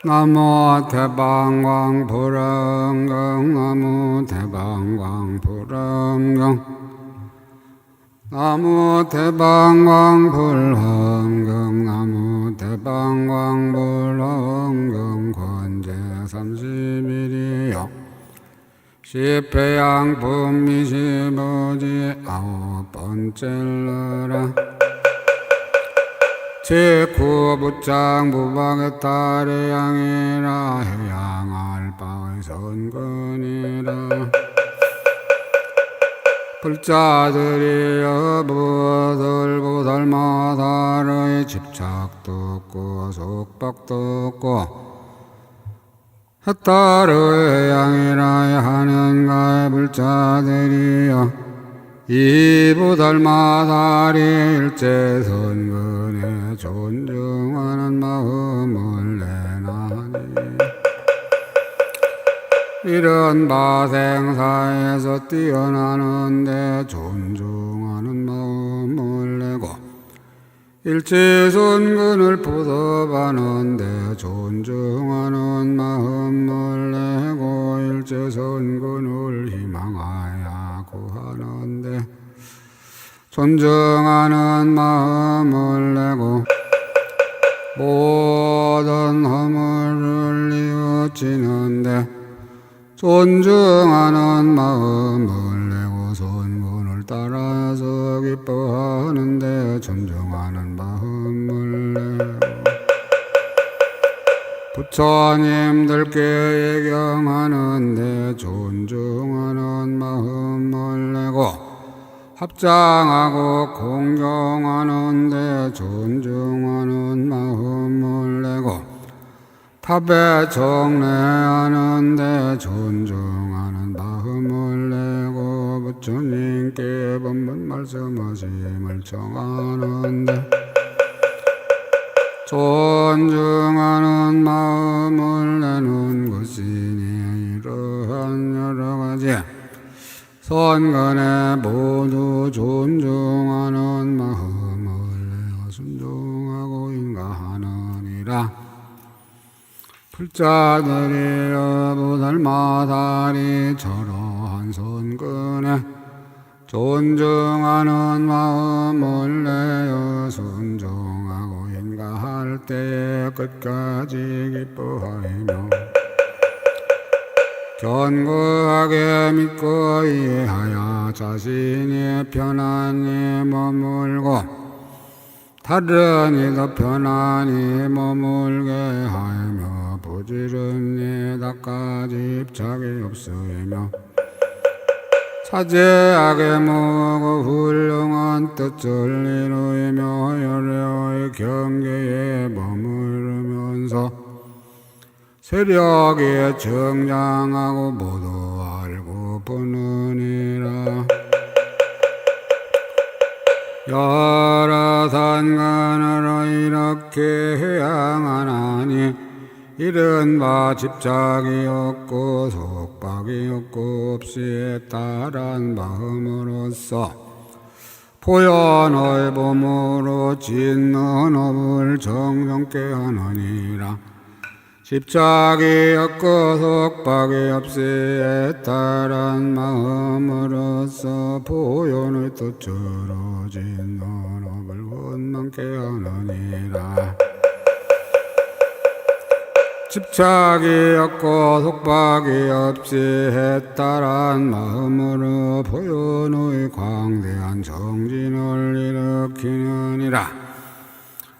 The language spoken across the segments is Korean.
나무 대방광 불흥경 나무 대방광 불흥경 나무 대방광 불흥경 나무 대방광 불흥경 권제 31이요 십회양 분미시보지 9번째러라 제9부장 부박의 딸의 양이라 해양할 바의 선근이라 불자들이여 부들고 닮아다르의 집착도 없고 속박도 없고 햇다르의 양이라 하는가의 불자들이여 이부 닮아다리 일제선근에 존중하는 마음을 내나니 이런 바생사에서 뛰어나는데 존중하는 마음을 내고 일제선근을 보답하는데 존중하는 마음을 내고 일제선근을 희망하여 구하는데 존중하는 마음을 내고 모든 허물을 뉘우치는데 존중하는 마음을 내고 선군을 따라서 기뻐하는데 존중하는 마음을 내고 부처님들께 예경하는데 존중하는 마음을 내고 합장하고 공경하는데 존중하는 마음을 내고 탑에 정례하는데 존중하는 마음을 내고 부처님께 법문 말씀하심을 청하는데 존중하는 마음을 내는 것이니 이러한 여러가지 선근에 모두 존중하는 마음을 내어 순종하고 인가하느니라 불자들이여 부달마다리 저러한 선근에 존중하는 마음을 내어 순종하고 인가할 때에 끝까지 기뻐하며 견고하게 믿고 이해하여 자신이 편안히 머물고 다른 이도 편안히 머물게 하며 부지런히 닦아지 입착이 없으며 차제하게 모고 훌륭한 뜻을 이루며 여려의 경계에 머무르면서 세력이 정장하고 모두 알고 보느니라 여러 산간으로 이렇게 향하나니 이른바 집착이 없고 속박이 없고 없이에 따른 마음으로써 포연의 몸으로 짓는 업을 정성케 하느니라 집착이 없고 속박이 없이에 따른 마음으로써 포연의 뜻으로 짓는 업을 원망케 하느니라 집착이 없고 속박이 없이에 따른 마음으로 포연의 광대한 정진을 일으키느니라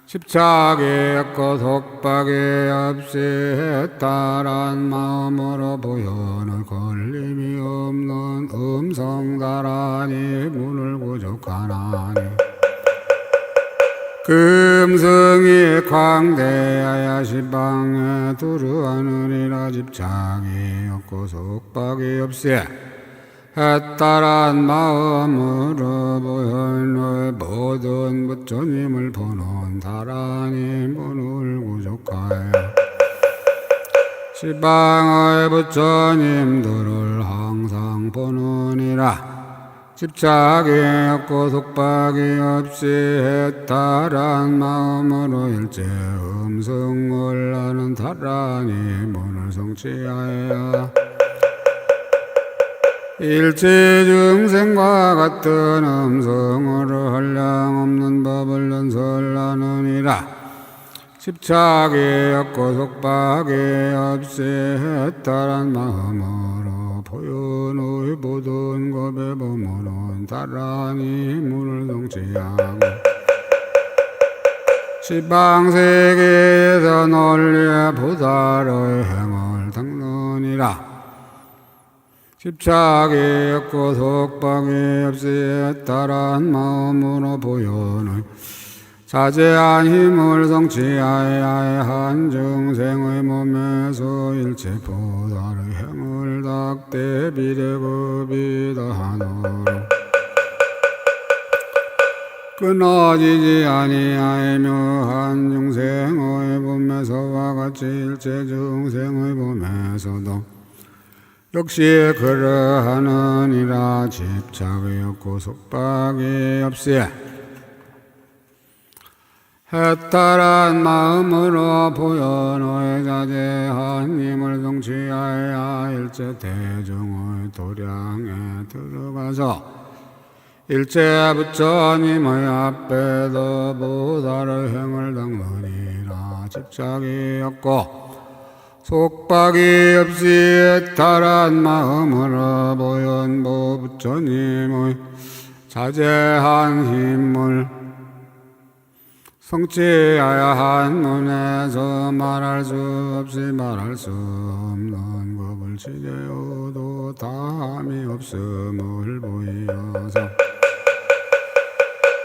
집착이 없고 속박이 없이에 따른 마음으로 보현을 걸림이 없는 음성다라니 문을 부족하나니 금성이 광대하여 시방에 두루하느니라 집착이 없고 속박이 없이에 따른 마음으로 보현의 모든 부처님을 보는 다라니 문을 부족하여 시방의 부처님들을 항상 보느니라 집착이 없고 속박이 없이 해탈한 마음으로 일체 음성을 하는 타란이 문을 성취하여야 일체 중생과 같은 음성으로 한량없는 법을 연설하느니라. 집착이 없고 속박이 없이 해탈한 마음으로 포연의 모든 겁의 범으로 타란이 문을 성취하고 지방세계에서 논리의 보살의 행을 닦느니라. 집착이 없고 속박이 없이 해탈한 마음으로 보연의 자제한 힘을 성취하여야 한 중생의 몸에서 일체 보살의 행을 닦되 비례급이 다하노라. 끊어지지 아니하며 한 중생의 몸에서와 같이 일체 중생의 몸에서도 역시 그러하느니라. 집착이 없고 속박이 없이 해탈한 마음으로 보연의 자제한 힘을 성취하여야 일체 대중의 도량에 들어가서 일체 부처님의 앞에도 보살의 행을 닦느니라. 집착이 없고 속박이 없이 해탈한 마음으로 보현보 부처님의 자제한 힘을 성취하야 한 문에서 말할 수 없이 말할 수 없는 법을 지내어도 다함이 없음을 보이어서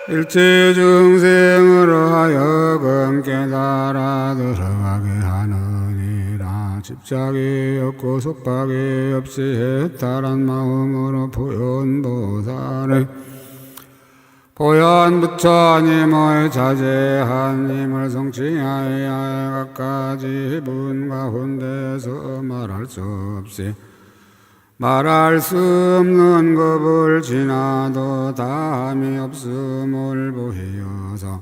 일체 중생으로 하여금 깨달아 들어가게 하느니라. 집착이 없고 속박이 없이 해탈한 마음으로 보현보살의 보현 부처님의 자제한 힘을 성취하여 각가지 분 가운데서 말할 수 없이 말할 수 없는 겁을 지나도 다함이 없음을 보이어서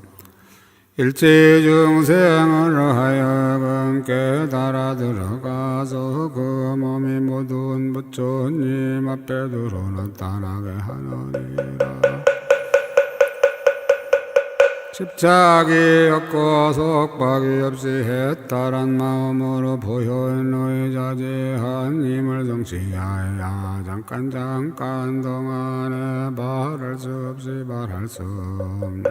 일체 중생으로 하여금 깨달아 들어가서 그 몸이 모든 부처님 앞에 들어 나타나게 하느니라. 집착이 없고 속박이 없이 해탈한 마음으로 보현의 자제한 힘을 성취하여 잠깐 동안에 말할 수 없이 말할 수 없는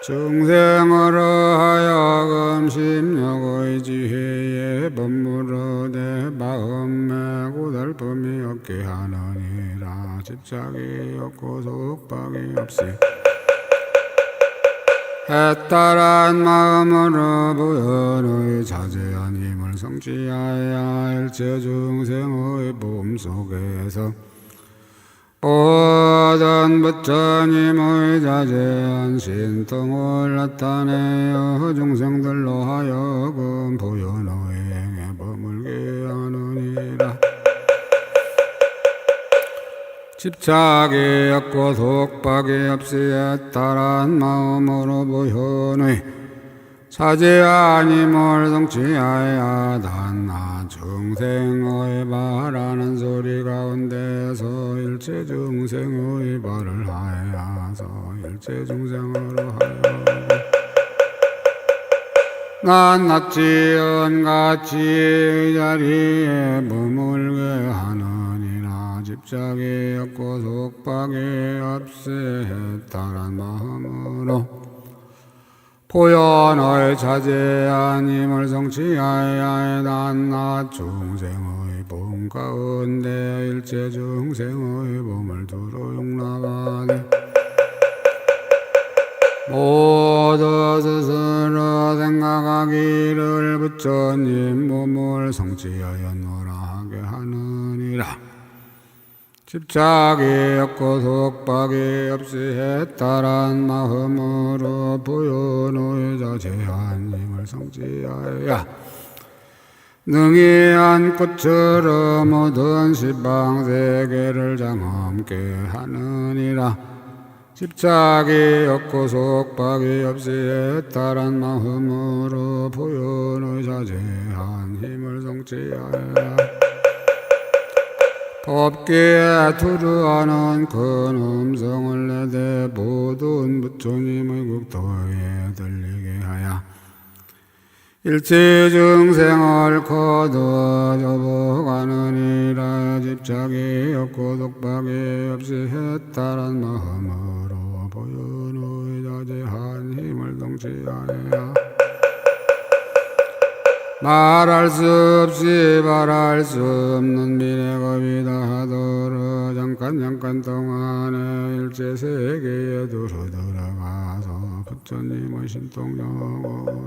중생으로 하여금 심령의 지혜의 법무로 내 마음에 고달픔이 없게 하느니라. 집착이 없고 속박이 없이 해탈한 마음으로 보현의 자제한 힘을 성취하여 일체 중생의 몸속에서 모든 부처님의 자제한 신통을 나타내어 중생들로 하여금 보현의 행에 머물게 하느니라. 집착이 없고 속박이 없이 해탈한 마음으로 보현의 자제한 힘을 성취하여 단나 중생의 말하는 소리 가운데서 일체 중생의 발을 하여서 일체 중생으로 하여 낱낱이 은같이 자리에 머물게 하느니라. 집착이 없고 속박이 없이 해탈한 마음으로 보현의 자제한 힘을 성취하여 낱낱 중생의 몸 가운데 일체 중생의 몸을 두루 용납하되 모두 스스로 생각하기를 부처님 몸을 성취하였노라 하게 하느니라. 집착이 없고 속박이 없이 해탈한 마음으로 보현의 자제한 힘을 성취하여 능이한 꽃처럼 모든 시방세계를 장엄게 하느니라. 집착이 없고 속박이 없이 애탈한 마음으로 부연의 자제한 힘을 성취하여라. 법기에 두루하는 큰 음성을 내대 모든 부처님의 국토에 들리게 하여 일체 증생을 거둬 접어가느니라. 집착이 없고 속박이 없이 해탈한 마음으로 보현의 자제한 힘을 성취하여야 말할 수 없이 말할 수 없는 미래겁이 다하도록 잠깐 동안에 일체 세계에 두루 들어가서 부처님의 신통력으로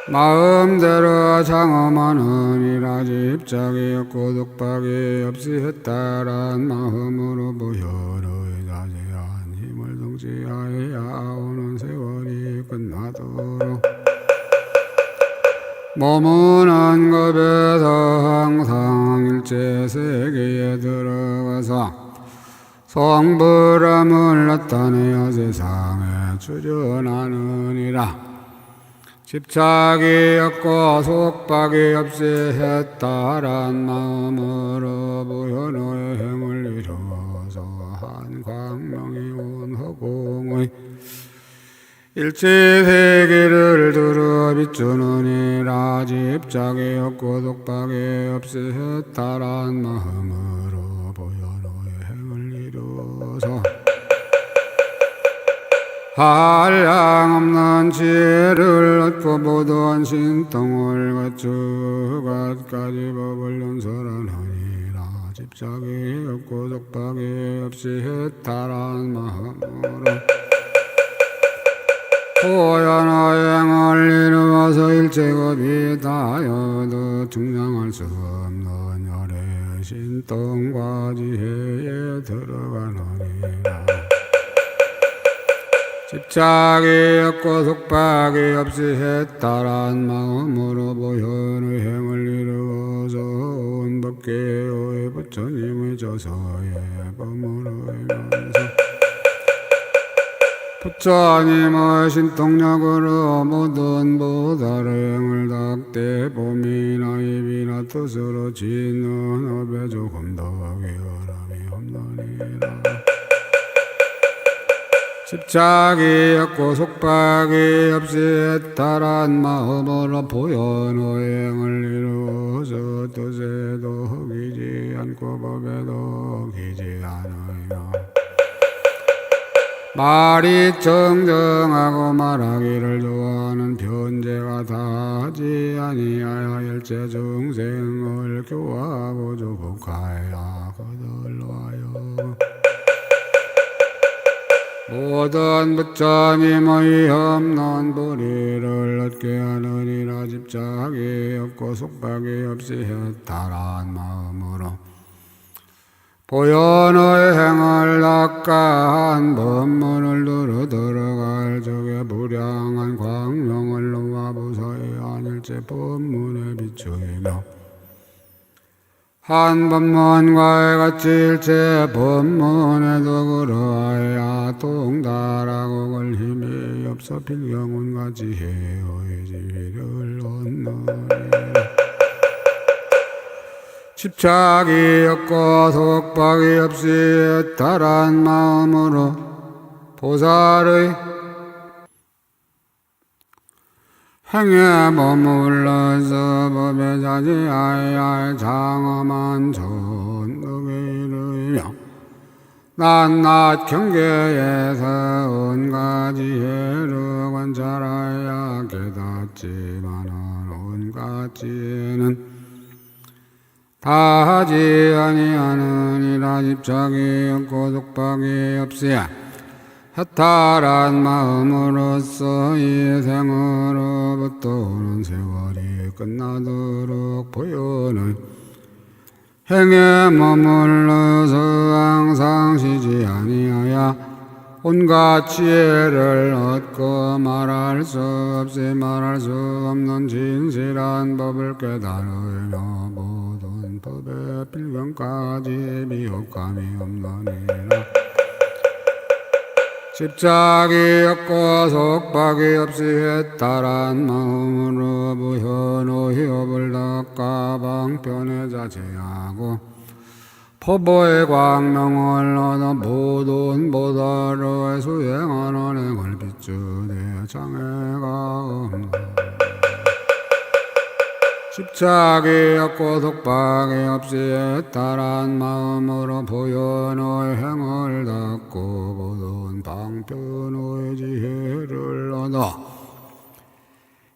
마음대로 장엄하느니라. 집착이 없고 속박이 없이 해탈한 마음으로 보혈의 자제한 힘을 성취하여야 오는 세월이 끝나도록 머무는 겁에서 항상 일체 세계에 들어가서 성불함을 나타내어 세상에 출현하느니라. 집착이 없고 속박이 없이 해탈한 마음으로 부현의 행을 이루어서 한 광명이 온 허공의 일체 세계를 두루 비추느니라. 집착이 없고 속박이 없이 해탈한 마음으로 부현의 행을 이루어서 한량 없는 지혜를 얻고 모든 신통을 갖추고 갖가지 법을 연설하느니라. 집착이 없고 속박이 없이 해탈한 마음으로 보현의 행을 이루어서 일체겁이 다하여도 충량할 수 없는 열의 신통과 지혜에 들어가느니라. 집착이 없고 속박이 없이 해탈한 마음으로 보현의 행을 이루어서 온 법계의 부처님의 저서에 머무르면서 부처님의 신통력으로 모든 보살의 행을 닥대 봄이나 입이나 뜻으로 짓는 업에 조금 더 게으름이 없느니라. 집착이 없고 속박이 없이 해탈한 마음으로 보현의 행을 이루어서 뜻에도 허기지 않고 법에도 허기지 않으며 말이 정정하고 말하기를 좋아하는 변제가 다하지 아니하여 일체 중생을 교화하고 조복하여 거들러하여 모든 부처님의 없는 불의를 얻게 하느니라. 집착이 없고 속박이 없이 해탈한 마음으로 보현의 행을 닦아한 법문을 두루 들어갈 적에 무량한 광명을 놓아 무사히 일체 법문에 비추이며 한 법문과 같이 일체 법문에도 그러하여 동달하고 걸힘이 없어 필경운과 지혜의 지위를 얻느니라. 집착이 없고 속박이 없이 해탈한 마음으로 보살의 행에 머물러서 법에 자제하여야 할 장엄한 전능에 이르며 낱낱 경계에서 온갖 지혜를 관찰하여 깨닫지만은 온갖 지혜는 다하지 아니하느니라. 집착이 없고 속박이 없이 해탈한 마음으로써 이 생으로부터 오는 세월이 끝나도록 보현의 행에 머물러서 항상 쉬지 아니하여 온갖 지혜를 얻고 말할 수 없이 말할 수 없는 진실한 법을 깨달으며 모든 법의 필경까지 미혹감이 없느니라. 집착이 없고 속박이 없이 해탈한 마음으로 부현의 업을 닦아 방편에 자제하고 포보의 광명을 얻어 모든 보살의 수행하는 행을 비추되 장애가 없노. 집착이 없고 속박이 없이 해탈한 마음으로 보현의 행을 닦고 모든 방편의 지혜를 얻어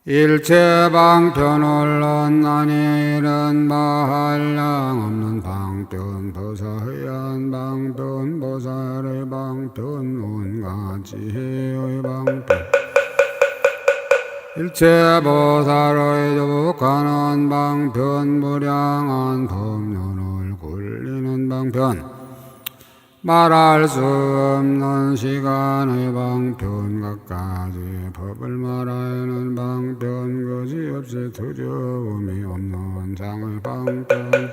일체 방편을 얻나니 이런 한량 없는 방편 보살의 방편 보살의 방편 온갖 지혜의 방편 일체 보살의 조복하는 방편 무량한 법륜을 굴리는 방편 말할 수 없는 시간의 방편 갖가지 법을 말하는 방편 거지없이 두려움이 없는 장의 방편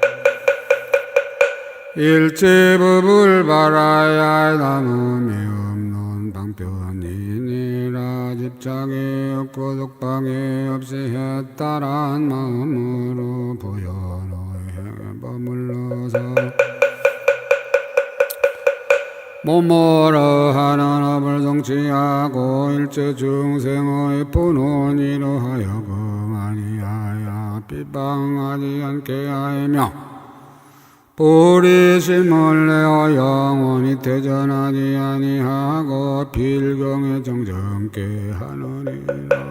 일체 법을 바라야 남음이 없는 방편이니라. 집착이 없고 속박이 없이 해탈한 마음으로 보현의 행에 머물러서 몸으로 하는 업을 성취하고 일체 중생의 본원 이로하여금 아니하여 비방하지 않게 하며 뿌리심을 내어 영원히 퇴전하지 아니하고 필경에 정정케 하느니라.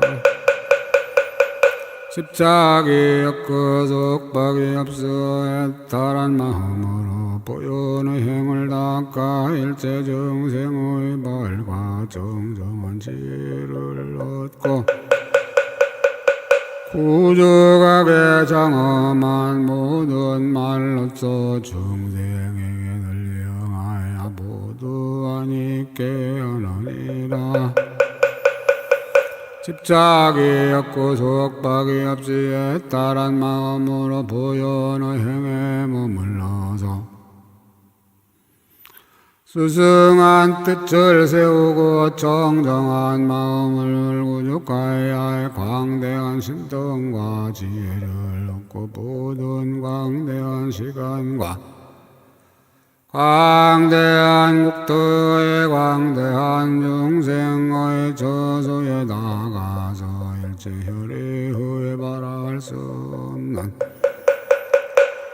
집착이 없고 속박이 없어 해탈한 마음으로 보현의 행을 닦아 일체 중생의 발과 정정한 지혜를 얻고 구족하게 장엄한 모든 말로써 중생에게 널령하여 모두 아니게 하느니라. 집착이 없고 속박이 없이 해탈한 마음으로 보현의 행에 머물러서 수승한 뜻을 세우고 정정한 마음을 구족하여야 할 광대한 신통과 지혜를 얻고 모든 광대한 시간과 광대한 국토의 광대한 중생의 저소에 나가서 일체 혈의 바랄 수 없는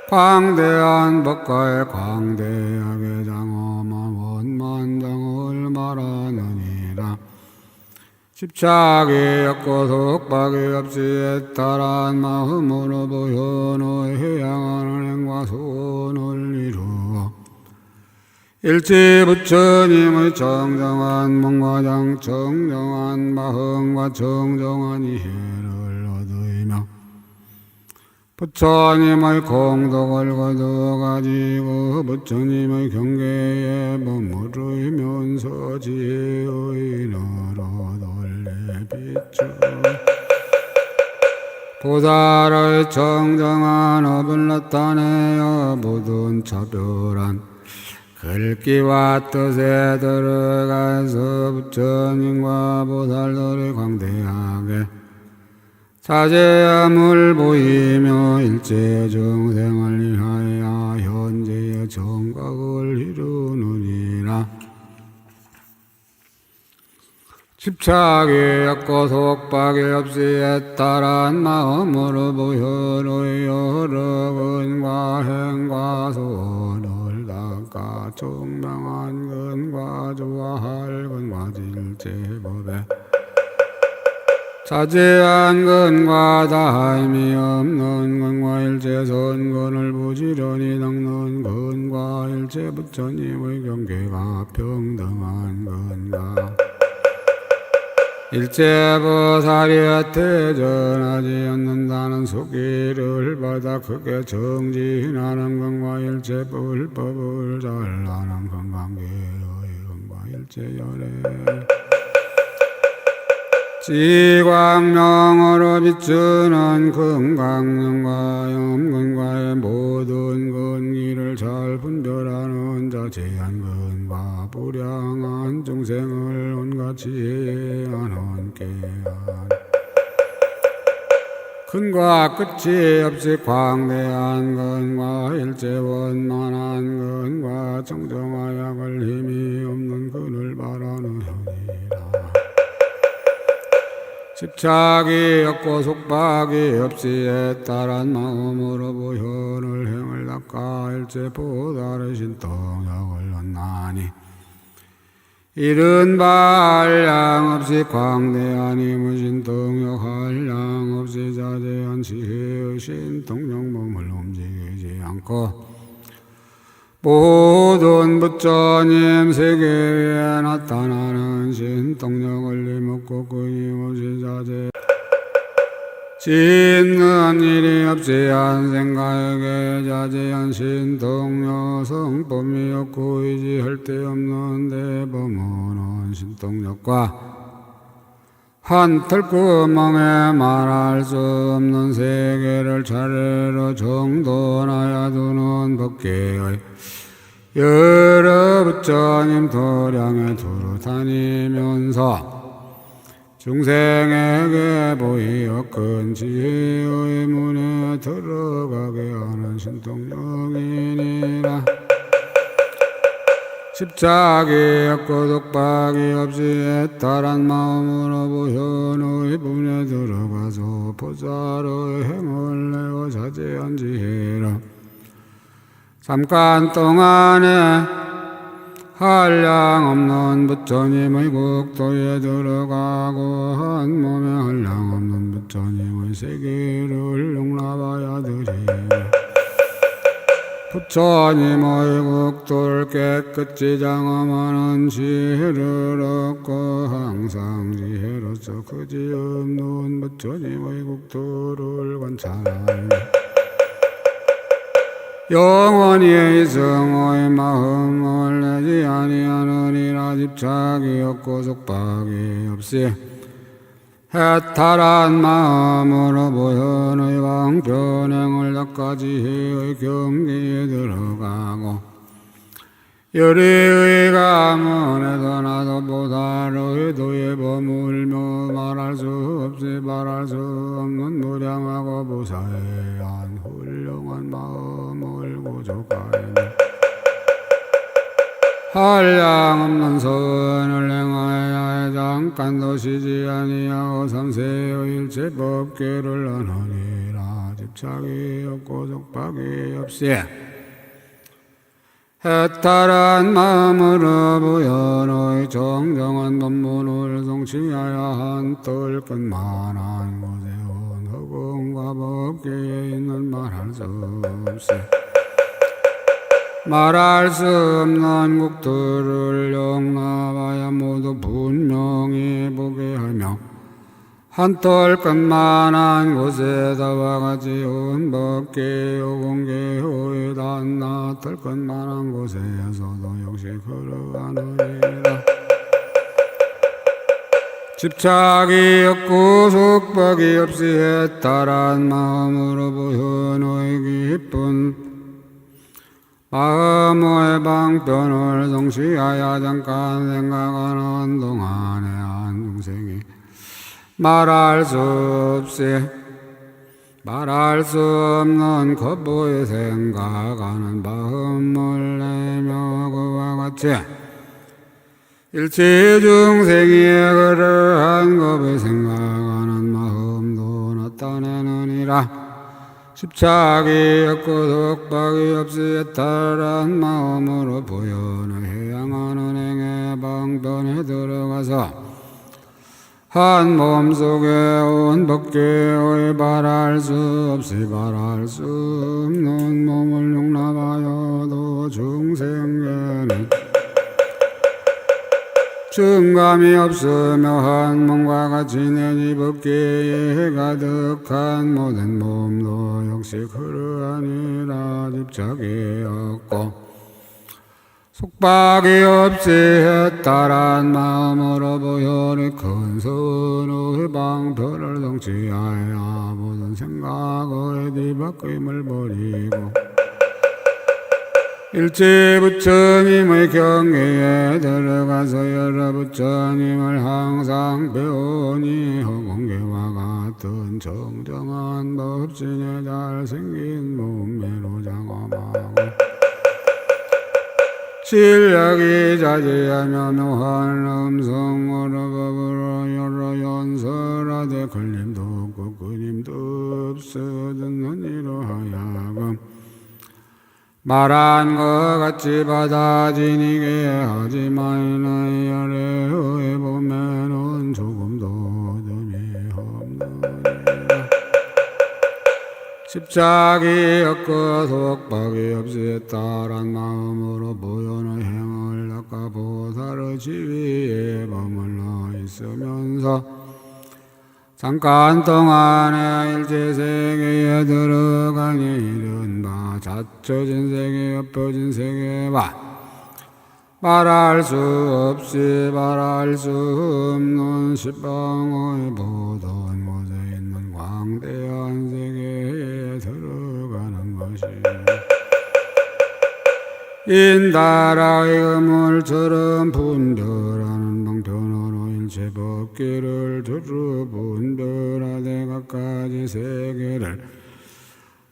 광대한 법과의 광대하게 장엄한 원만장을 말하느니라. 집착이 없고 속박이 없이 해탈한 마음으로 보현의 향하는 행과 소원을 이루어 일체 부처님의 정정한 몸과 정정한 마음과 정정한 이해를 얻으며 부처님의 공덕을 거둬가지고 부처님의 경계에 머무르면서 지혜의 너로 널리 비추 보살의 정정한 업을 나타내어 모든 차별한 글귀와 뜻에 들어가서 부처님과 보살들의 광대하게 자제함을 보이며 일체 중생을 위하여 현재의 정각을 이루느니라. 집착이 없고 속박이 없이 해탈한 마음으로 보현의 여러 근과 행과 소원을 닦아 총명한 근과 좋아할 근과 질제법에 자제한 근과 다함이 없는 근과 일체 선근을 부지런히 닦는 근과 일체 부처님의 경계가 평등한 근과 일체 보살이 퇴전하지 않는다는 소기를 받아 크게 정진하는 근과 일체 불법을 잘하는 건강계의 근과 일제열애 지광명으로 비추는 금강령과 염근과의 모든 근기를 잘 분별하는 자 제한근과 불량한 중생을 온갖 지혜하는 깨한 근과 끝이 없이 광대한 근과 일체원만한 근과 정정하약을 힘이 없는 근을 말하는 현이라 집착이 없고 속박이 없이 애따란 마음으로 보현을 행을 닦아 일체 보다르신 동력을 얻나니 이른 바 한량 없이 광대한 힘으신 동력 한량 없이 자제한 지혜의 신동력 몸을 움직이지 않고 모든 부처님 세계 위에 나타나는 신동력을 이먹고 끊임없이 자제 짓는 일이 없이 한 생각에게 자제한 신동력 성품이 없고 의지할 데 없는 대범한 신동력과 한 털구멍에 말할 수 없는 세계를 차례로 정돈하여 두는 법계의 여러 부처님 도량에 두루 다니면서 중생에게 보이어 큰 지혜의 문에 들어가게 하는 신동력이니라 집착이 없고 독박이 없이 애탈한 마음으로 보현의 문에 들어가서 보살의 행을 내어 자제한 지혜라 잠깐 동안에 한량 없는 부처님의 국도에 들어가고 한 몸에 한량 없는 부처님의 세계를 용납하여 드리며 부처님의 국도를 깨끗이 장엄하는 지혜를 얻고 항상 지혜로서 그지없는 부처님의 국도를 관찰하며 영원히 성호의 마음을 내지 아니하느니라 집착이 없고 속박이 없이 해탈한 마음으로 보현의 방편행을 닦아 지혜의 경계에 들어가고 열의의 가문에서 나도 보살의 도에 머물며 말할 수 없이 말할 수 없는 무량하고 무사해한 훌륭한 마음을 구족하며 한량 없는 선을 행하여 잠깐도 쉬지 아니하고 삼세의 일체 법계를 하느니라 집착이 없고 속박이 없이 해탈한 마음으로 부연의 정정한 법문을 성취하여 한뜰 끝만한 곳에 온 허공과 법계에 있는 말할 수 없이 말할 수 없는 국들을 용납하여 모두 분명히 보게 하며 한톨 끝만한 곳에다와 같이 온 법계 오공계호에 단나톨 끝만한 곳에서도 역시 걸어가느니라 집착이 없고 속박이 없이 해탈한 마음으로 보현의 기쁜 마음의 방편을 성취하여 잠깐 생각하는 동안에 한 중생이 말할 수 없는 거부에 생각하는 마음을 내며 그와 같이 일체 중생이 그러한 겁에 생각하는 마음도 나타내느니라 집착이 없고 독박이 없이 해탈한 마음으로 보현을 향하는 행의 방편에 들어가서 한 몸속에 온 법계의 말할 수 없이 말할 수 없는 몸을 용납하여도 중생에는 증감이 없으며 한 몸과 같이 내지 법계에 가득한 모든 몸도 역시 그러하니라 집착이 없고 속박이 없이 했다란 마음으로 보혈의 큰 선의 방편을 성취하여 모든 생각의 뒤바뀜을 버리고 일체 부처님의 경계에 들어가서 여러 부처님을 항상 배우니 허공계와 같은 정정한 법신에 잘생긴 몸매로 장엄하고 실력이 자제하며 묘한 음성으로 법으로 여러 연설하되 걸림도 없고 끊임도 없어 듣는 이로 하여금 말한 것 같이 받아지니게 하지 마이나 열애의 봄에는 조금도 어둠이 없느니라. 집착이 없고 속박이 없이 따란 마음으로 보현의 행을 닦아 보살의 지위에 머물러 있으면서 잠깐 동안에 일체세계에 들어가니 이른바 자초진 세계 엎어진 세계와 말할 수 없이 말할 수 없는 십방의 보던 곳에 있는 광대한 세계에 들어가는 것이 인다라의 그물처럼 분별하는 방편으로 일체 법계를 두루 분별하되 각가지 세계를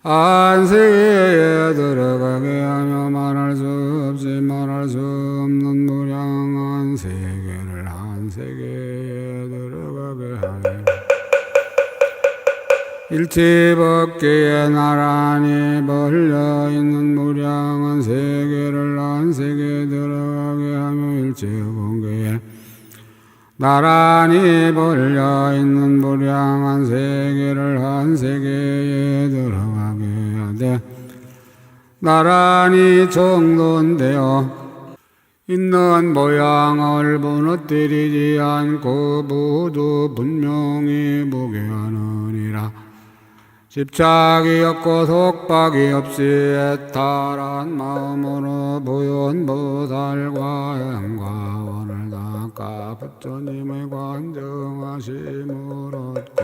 한 세계에 들어가게 하며 말할 수 없이 말할 수 없는 무량한 세계를 한 세계에 들어가게 하여 일체 법계에 나란히 벌려있는 무량한 세계를 한 세계에 들어가게 하며 일체 법계에 나란히 벌려있는 무량한 세계를 한 세계에 들어가게 하되 나란히 정돈되어 있는 모양을 무너뜨리지 않고 모두 분명히 보게 하느니라. 집착이 없고 속박이 없이 애탈한 마음으로 보현보살과 행과원을 닦아 부처님의 관정하심을 얻고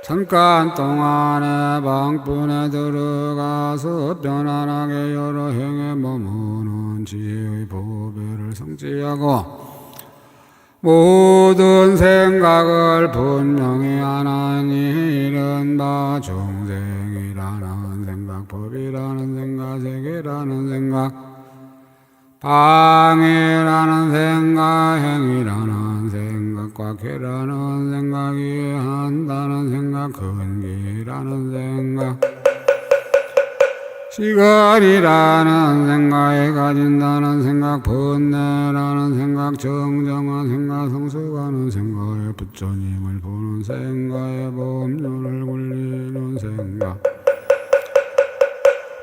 잠깐 동안에 방편에 들어가서 편안하게 여러 행에 머무는 지혜의 보배를 성취하고 모든 생각을 분명히 하나니 이른바 중생이라는 생각, 법이라는 생각, 세계라는 생각, 방해라는 생각, 행위라는 생각과 계라는 생각, 이해한다는 생각, 근기라는 생각, 시간이라는 생각에 가진다는 생각, 번뇌라는 생각, 정정한 생각, 성숙하는 생각에 부처님을 보는 생각에 법륜을 굴리는 생각,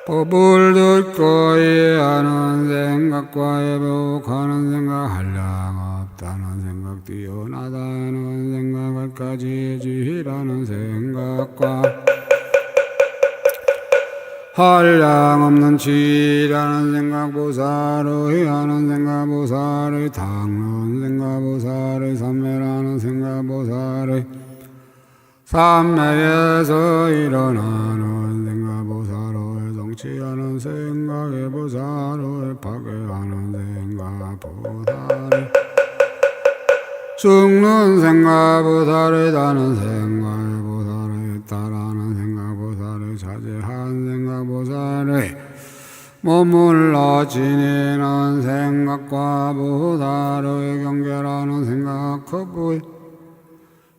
법을 듣고 이해하는 생각과 회복하는 생각, 한량 없다는 생각, 뛰어나다는 생각까지 지희라는 생각과 한량 없는 지라는 생각, 보살의 하는 생각, 보살의 닦는 생각, 보살의 삼매라는 생각, 보살의 삼매에서 일어나는 생각, 보살의 성취하는 생각에 보살의 파괴하는 생각, 보살의 죽는 생각, 보살의 다는 생각, 보살의 따라는 생각, 보살의 자제한 생각, 보살의 머물러 지니는 생각과 보살의 경계라는 생각, 거부에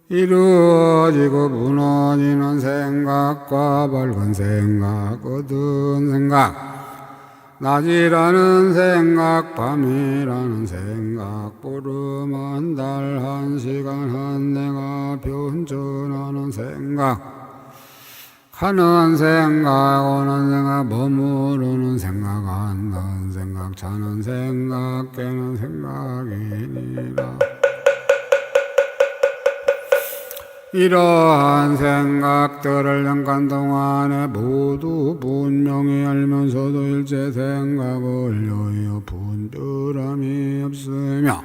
이루어지고 무너지는 생각과 밝은 생각, 어두운 생각, 낮이라는 생각, 밤이라는 생각, 보름 한 달, 한 시간, 한 내가 변전하는 생각, 가는 생각, 오는 생각, 머무르는 생각, 앉는 생각, 자는 생각, 깨는 생각이니라. 이러한 생각들을 연간 동안에 모두 분명히 알면서도 일체 생각을 여여 분별함이 없으며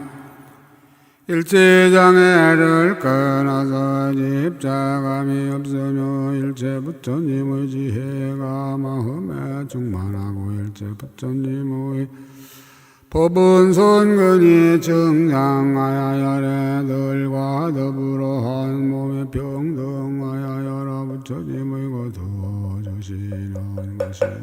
일체 장애를 끊어서 집착함이 없으며 일체 부처님의 지혜가 마음에 충만하고 일체 부처님의 법은 선근히 증량하여 열애들과 더불어 한 몸에 평등하여 여러 부처님의 거두어주시는 것이니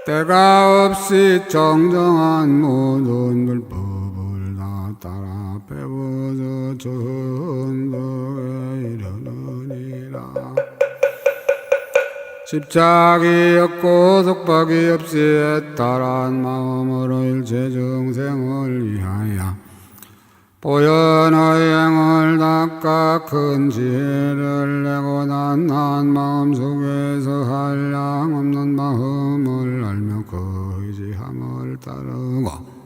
때가 없이 정정한 모든 불법을 다 따라 배워서 천덕에 이르느니라. 집착이 없고 속박이 없이 애탈한 마음으로 일체 정생을 위하여 보현의 행을 닦아 큰 지혜를 내고 단한 마음 속에서 한량 없는 마음을 알며 그 의지함을 따르고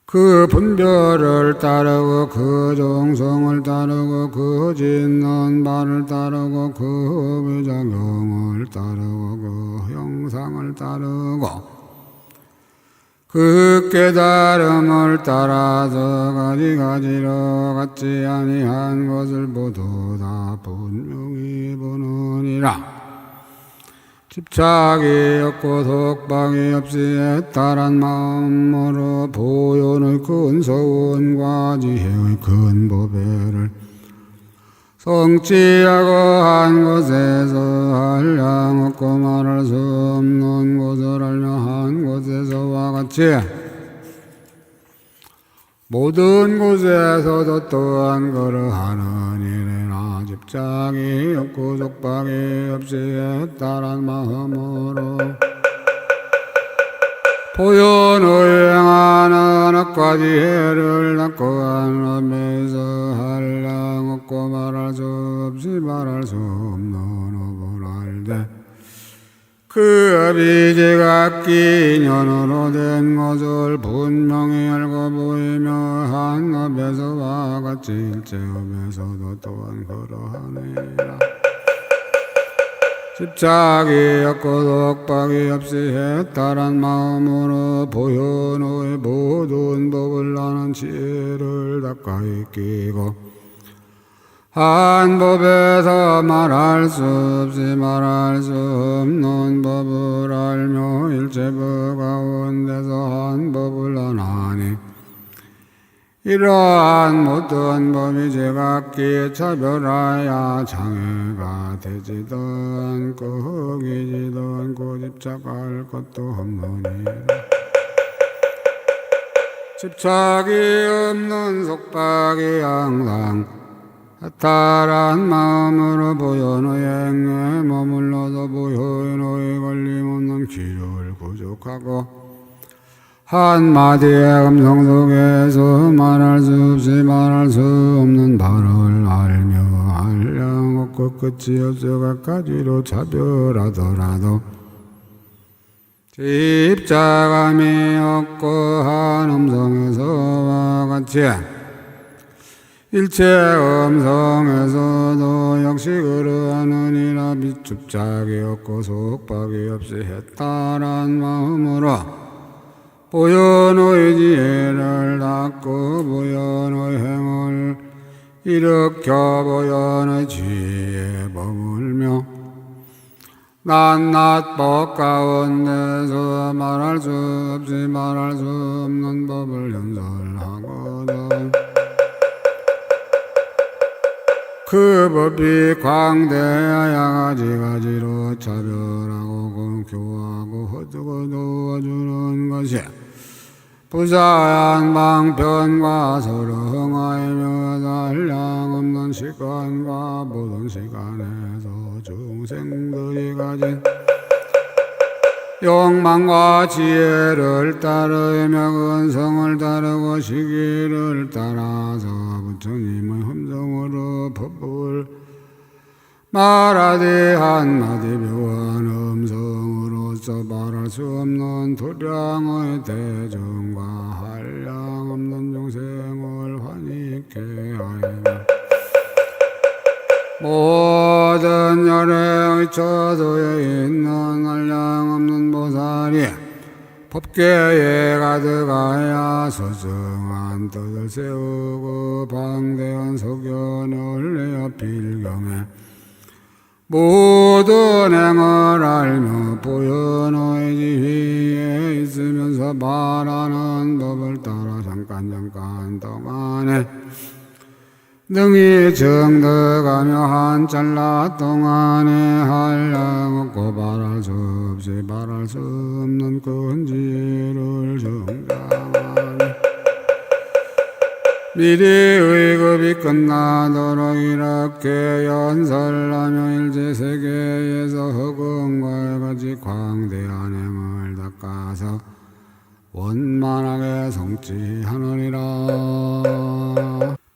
그 분별을 따르고 그 정성을 따르고 그 짓는 바를 따르고 그 의작용을 따르고 그 형상을 따르고 그 깨달음을 따라서 가지가지로 같지 아니한 것을 모두 다 분명히 보느니라. 집착이 없고 속박이 없이 애탈한 마음으로 보현의 큰 서원과 지혜의 큰 보배를 성취하고 한 곳에서 한량 없고 말할 수 없는 곳을 알며 한 곳에서와 같이 모든 곳에서도 또한 그러하는 일이나 집착이 없고 속박이 없이 애탈한 마음으로 보현을 행하는 악과 지혜를 닦고 한 법에서 한량 없고 말할 수 없이 말할 수 없는 업을 알되 그 업이 제각기 인연으로 된 것을 분명히 알고 보이며 한 업에서와 같이 일체 업에서도 또한 그러하니라. 집착이 없고 속박이 없이 해탈한 마음으로 보현의 모든 법을 아는 지혜를 닦아 익히고 한 법에서 말할 수 없이 말할 수 없는 법을 알며 일체 법 가운데서 한 법을 아나니 이러한 모든 법이 제각기 차별하여 장애가 되지도 않고 허기지도 않고 집착할 것도 없느니라. 집착이 없는 속박이 항상 애탈한 마음으로 보현의 행에 머물러도 보현의 걸림없는 길을 구족하고 한마디의 음성 속에서 말할 수 없이 말할 수 없는 바를 알며 한량 없고 끝이 없어 갖가지로 차별하더라도 집착함이 없고 한 음성에서와 같이 일체 음성에서도 역시 그러하느니라. 집착이 없고 속박이 없이 해탈한 마음으로 보현의 지혜를 닦고 보현의 행을 일으켜 보현의 지혜에 머물며 낱낱 법 가운데서 말할 수 없이 말할 수 없는 법을 연설하거든 그 법이 광대하여 가지가지로 차별하고 공교하고 허두고 도와주는 것이 부자한 방편과 서로 흥하이며 한량 없는 시간과 모든 시간에서 중생들이 가진 욕망과 지혜를 따르며 근성을 따르고 시기를 따라서 부처님의 음성으로 법을 말하되 한마디 묘한 음성으로서 말할 수 없는 도량의 대중과 한량 없는 중생을 환히 있게 하여 모든 열의 처소에 있는 한량없는 보살이 법계에 가득하여 소중한 뜻을 세우고 방대한 소견을 내어 필경해 모든 행을 알며 보현의 지위에 있으면서 말하는 법을 따라 잠깐 동안에 능히 정득하며 한 찰나 동안에 한량없고 말할 수 없이 말할 수 없는 큰 지혜를 정장하니 미리 의급이 끝나도록 이렇게 연설하며 일제세계에서 허공과 같이 광대한 행을 닦아서 원만하게 성취하느니라.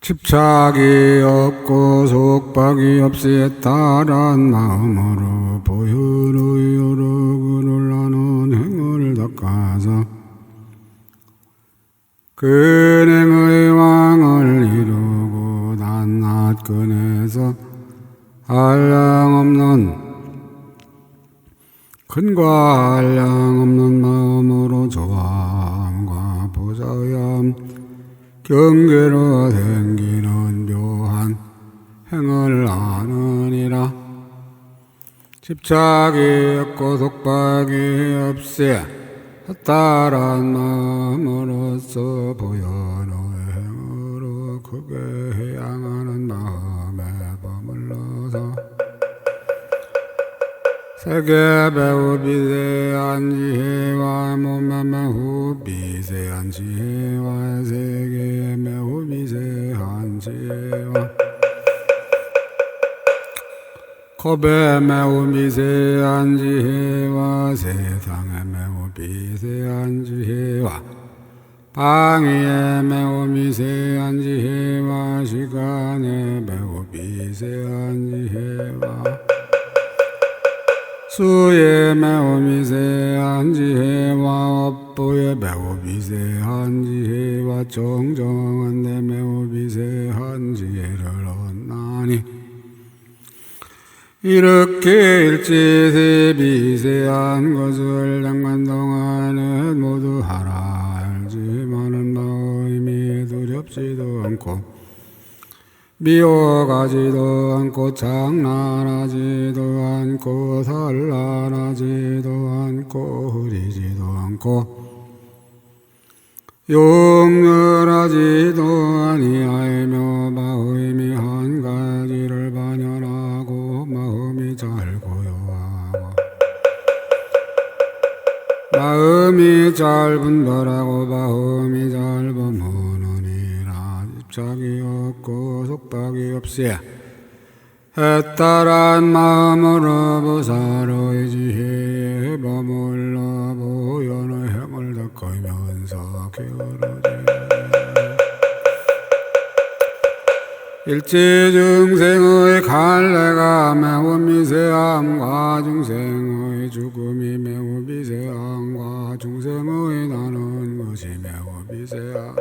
집착이 없고 속박이 없이 따란 마음으로 보혈의 여러 근을 나눈 행을 닦아서 근행의 왕을 이루고 낱낱 근에서 한량없는 근과 한량없는 마음으로 조함과 보자함 경계로 생기는 묘한 행을 하느니라. 집착이 없고 속박이 없이 따란 마음으로서 보현의 행으로 크게 해양하는 마음에 머물러서 세계 매우 미세한 지혜와 몸에 매우 미세한 지혜와 세계에 매우 미세한 지혜와 겁에 매우 미세한 지혜와 세상에 매우 미세한 지혜와 방위에 매우 미세한 지혜와 시간에 매우 미세한 지혜와 수에 매우 미세한 지혜와 업부에 매우 미세한 지혜와 정정한 데 매우 미세한 지혜를 얻나니 이렇게 일체세 미세한 것을 잠깐 동안에 모두 하라 알지만은 마음이 두렵지도 않고 미워가지도 않고 장난하지도 않고 산란하지도 않고 흐리지도 않고 용렬하지도 아니하며 마음이 한 가지를 반연하고 마음이 잘 고요하고 마음이 잘 분별하고 마음이 잘 범하느니라. 집착이 없고 속박이 없이 해탈한 마음으로 보살의 지혜에 머물러 보현의 행을 닦으면서 게으르지 일체 중생의 갈래가 매우 미세함과 중생의 죽음이 매우 미세함과 중생의 나는 것이 매우 미세함과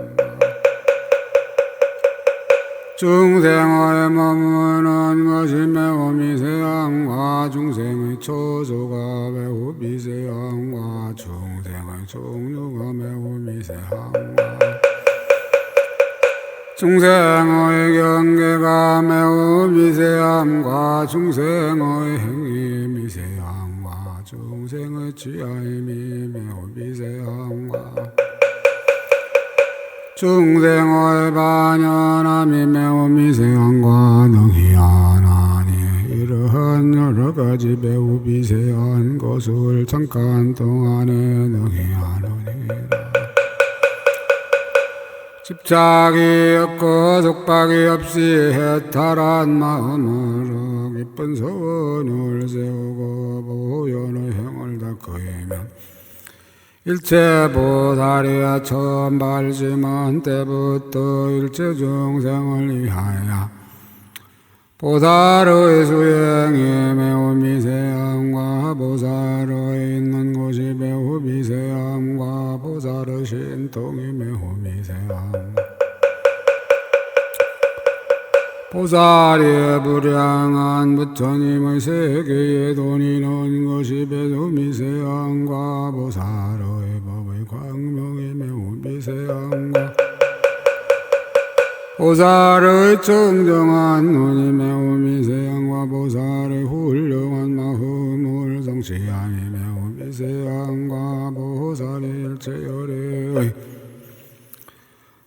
중생의 머무는 것이 매우 미세함과 중생의 처소가 매우 미세함과 중생의 종류가 매우 미세함과 중생의 경계가 매우 미세함과 중생의 행위 미세함과 중생의 취함이 매우 미세함과 중생의 반연함이 매우 미세함과 능히 하나니 이러한 여러 가지 매우 미세한 것을 잠깐 동안에 능히 하느니라. 집착이 없고 속박이 없이 해탈한 마음으로 기쁜 소원을 세우고 보현의 행을 닦으면 일체 보살이야 처음 발심한 때부터 일체 중생을 위하여 보살의 수행이 매우 미세함과 보살의 있는 곳이 매우 미세함과 보살의 신통이 매우 미세함 보살의 불량한 부처님의 세계에 돈이 넣은 것이 매우 미세함과 보살의 법의 광명이 매우 미세함과 보살의 청정한 눈이 매우 미세함과 보살의 훌륭한 마음을 성취함이 매우 미세함과 보살의 일체열의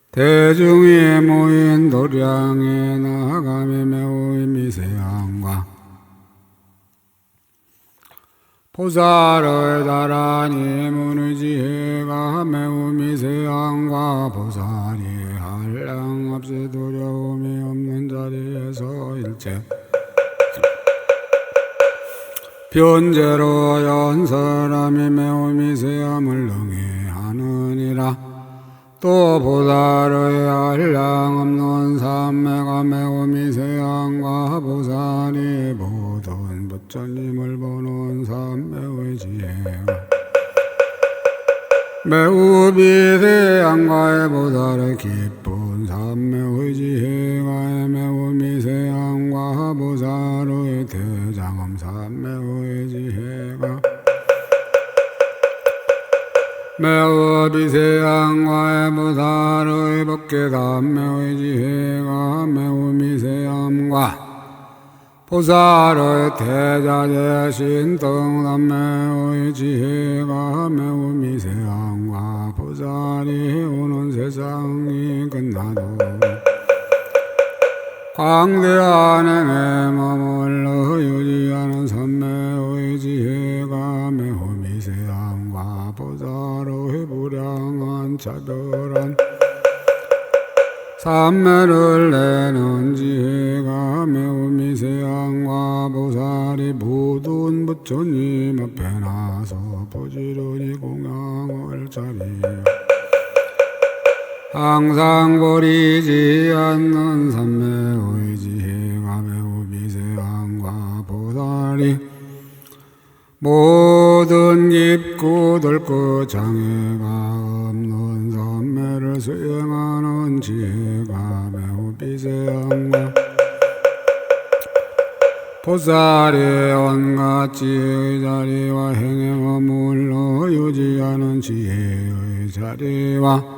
대중이 모인 도량에 나아감이 매우 미세함과 보살의 다란히 문의 지혜가 매우 미세함과 보살이 한량없이 두려움이 없는 자리에서 일체 변제로 연설함이 매우 미세함을 능히 하느니라. 또 보살의 한량 없는 삼매가 매우 미세함과 보살이 모든 부처님을 보는 삼매의 지혜가 매우 미세함과 보살의 기쁜 삼매의 지혜가 매우 미세함과 보살의 대장엄 삼매의 지혜가 매우 미세함과 보살의 법계삼매의 지혜가 매우 미세함과 보살의 대자재신 등삼매의 지혜가 매우 미세함과 보살이 오는 세상이 끝나도 광대한 행에 머물러 유지하는 삼매의 지혜가 매우 미세함과 보살의 불량한 차별한 삼매를 내는 지혜가 매우 미세함과 보살이 모든 부처님 앞에 나서 부지런히 공양을 차리며 항상 버리지 않는 삼매의 지혜가 매우 미세함과 보살이 모든 깊고 넓고 장애가 없는 삼매를 수행하는 지혜가 매우 미세함과 보살이 온갖 지혜의 자리와 행에 머물러 유지하는 지혜의 자리와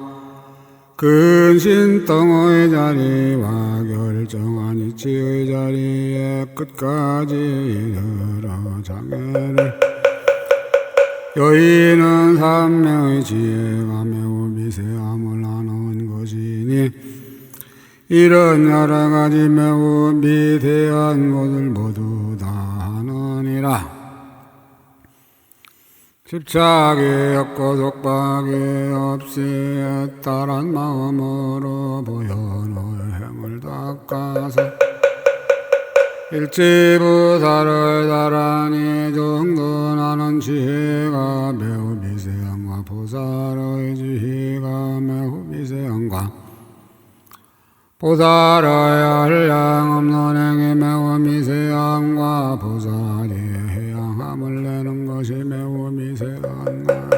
근신등의 자리와 결정한 이치의 자리에 끝까지 이르러 장애를 여인은 삼매의 지혜가 매우 미세함을 하는 것이니 이런 여러 가지 매우 미대한 것을 모두 다 하느니라. 집착이 없고 속박이 없이 애달한 마음으로 보현의 행을 닦아서 일지부사를 다란히 정돈하는 지혜가 매우 미세함과 보살의 지혜가 매우 미세함과 보살의 한량 없는 행이 매우 미세함과 보살이 해양함을 내는 것이 매우 미세함과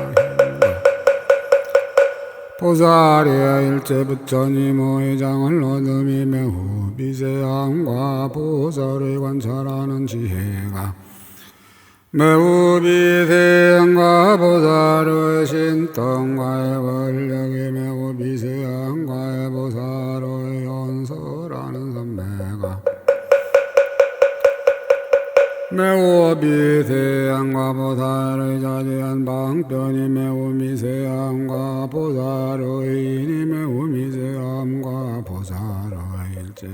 보살이 일체 부처님의 장을 얻음이 매우 미세함과 보살의 관찰하는 지혜가 매우 미세함과 보살의 신통과의 권력이 매우 미세함과 보살의 연설하는 선배가 매우 미세함과 보살의 자제한 방편이 매우 미세함과 보살의 인이 매우 미세함과 보살의 일체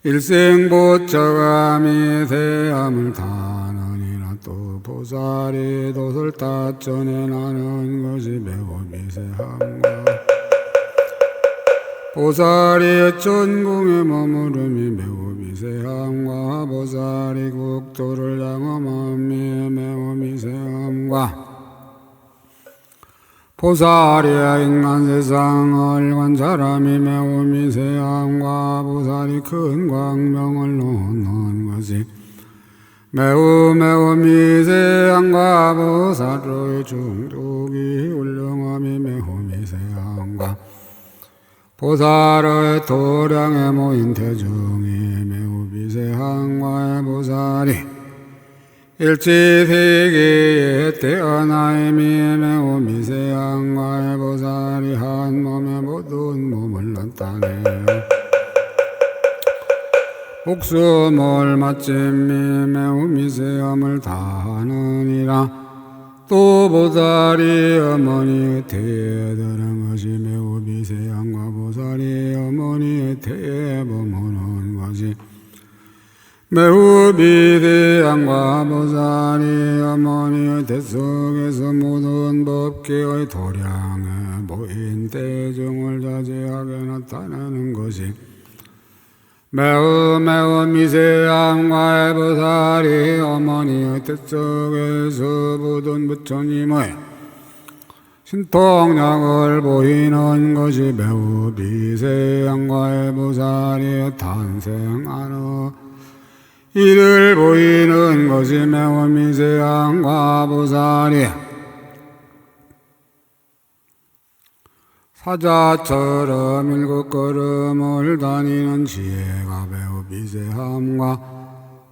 일생보처가 미세함을 타느니라. 또 보살이 돛을 타전에 나는 것이 매우 미세함과 보살이 전궁에 머무름이 매우 미세함과 보살이 국토를 양엄함이 매우 미세함과 보살이 인간 세상을 관찰함이 매우 미세함과 보살이 큰 광명을 놓는 것이 매우 미세함과 보살의 중독이 훌륭함이 매우 미세함과 보살의 도량에 모인 대중이 매우 미세한 보살이 일지세계에 태어나임이 매우 미세한 보살이 한 몸에 모든 몸을 나타내요. 목숨을 마침이 매우 미세함을 다하느니라. 또 보살이 어머니의 태에 드는 것이 매우 미세함과 보살이 어머니의 태에 머무는 것이 매우 미세함과 보살이 어머니의 태 속에서 모든 법계의 도량에 모인 대중을 자세하게 나타내는 것이 매우 미세함과 보살이 어머니의 태 속에서 모든 부처님의 신통력을 보이는 것이 매우 미세함과 보살이 탄생하는 이를 보이는 것이 매우 미세함과 보살이 사자처럼 7걸음을 다니는 지혜가 매우 미세함과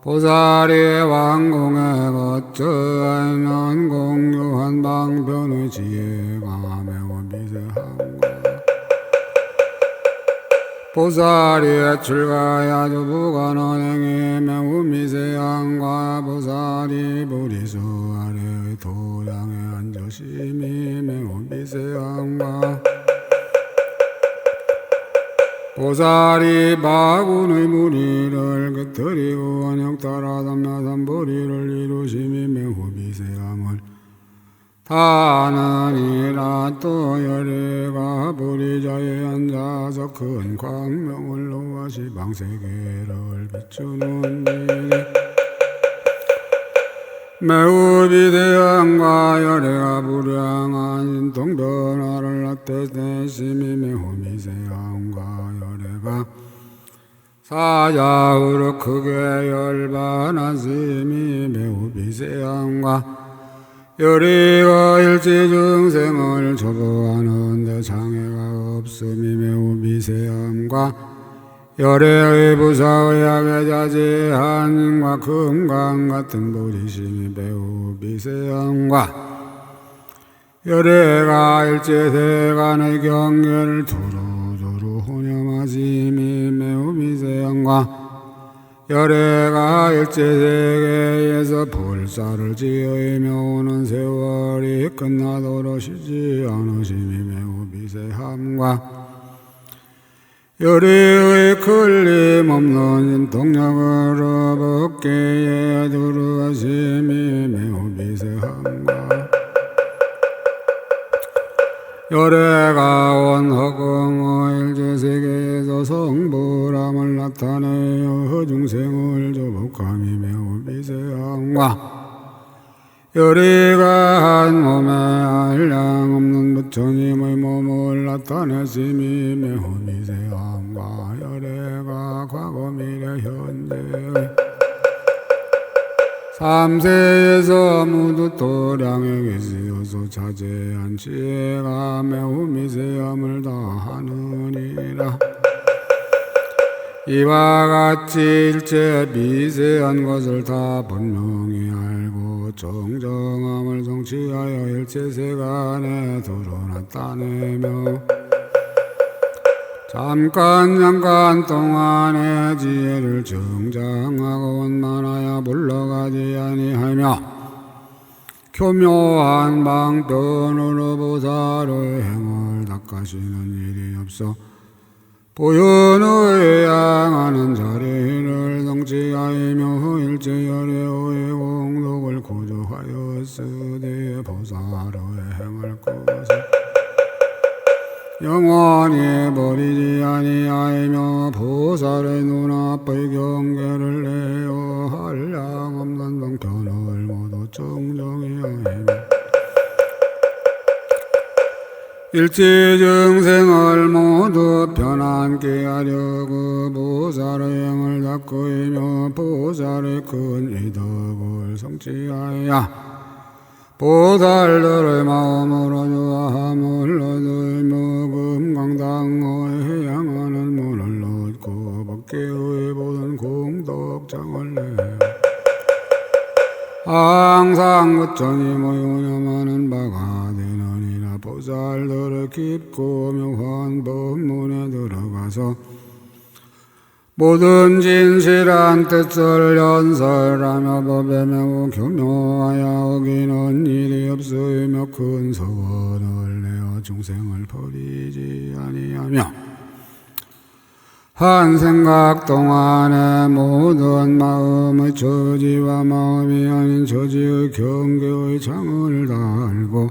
보살이 왕궁에 거쳐 있는 공유한 방편의 지혜가 매우 미세함과 보살이 출가야 주부간언행이 매우 미세함과 보살이 보리수 아래의 도량에 앉으심이 매우 미세함과 보살이 바군의 무리를 끄트리고 원역따라 삼야삼보리를 이루심이 매우 미세함을 다하느니라. 또 열애가 보리자에 앉아서 큰 광명을 놓아 시방세계를 비추는 일이 매우 비대함과 열애가 불량한 신통변화를 나타내심이 매우 미세함과 열애가 사자으로 크게 열반하심이 매우 미세함과 열애가 일체중생을 초보하는데 장애가 없음이 매우 미세함과 열애의 부사의학에 자제한 인과 금강 같은 보리심이 매우 미세함과 열애가 일체세간의 경계를 두루두루 혼념하심이 매우 미세함과 열애가 일체세계에서 불사를 지으며 오는 세월이 끝나도록 쉬지 않으심이 매우 미세함과 열애의 걸림없는 인통력으로 법계에 들어가심이 매우 미세함과 열애가 온 허공의 일체세계에서 성불함을 나타내어 허중생을 조복함이 매우 미세함과 열애가 한 몸에 한량없는 부처님의 몸을 나타내심이 매우 미세함과 열애가 과거 미래 현재 삼세에서 모두 도량에 계시어서 자제한 지혜가 매우 미세함을 다하느니라. 이와 같이 일체 미세한 것을 다 분명히 알고 정정함을 성취하여 일체세간에 드러나타내며 잠깐 동안의 지혜를 정장하고 원만하여 물러가지 아니하며 교묘한 방편으로 보살의 행을 닦으시는 일이 없어 보현의 향하는 자리를 성취하이며 일체열애의 공덕을 고조하였으되 보살의 행을 것을 영원히 버리지 아니하이며 보살의 눈앞의 경계를 내어 한량없는 방편을 모두 정정히 하이며 일체증생을 모두 편안케 하려고 보살의 행을 닦으며 보살의 큰 이덕을 성취하여 보살들의 마음으로 유함을 얻으며 금강당의 세계의 모든 공덕장을 내 항상 부처니 모유념하는 바가 되느니라. 보살들의 깊고 묘한 법문에 들어가서 모든 진실한 뜻을 연설하며 법에 매우 교묘하여 어기는 일이 없으며 큰 서원을 내어 중생을 버리지 아니하며 한 생각 동안에 모든 마음의 처지와 마음이 아닌 처지의 경계의 창을 달고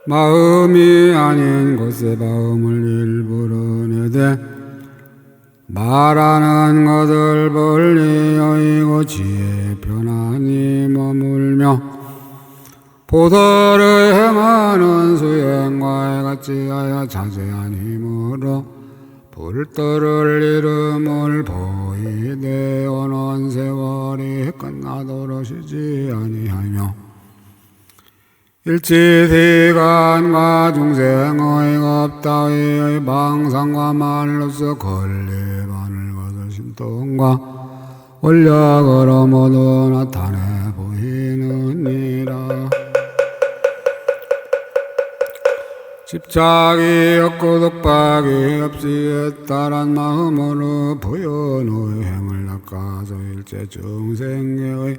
마음이 아닌 곳에 마음을 일부러 내되 말하는 것을 멀리 여의고 지혜 편안히 머물며 보도를 행하는 수행과에 같이 하여 자세한 힘으로 불도를 이름을 보이되 오는 세월이 끝나도록 쉬지 아니하며 일치시간과 중생의 업다위의 방상과 말로서 권리반을 거둘 신통과 원력으로 모두 나타내 보이느니라. 집착이 없고 독박이 없이에 따른 마음으로 부연의 행을 낚아서 일체 중생의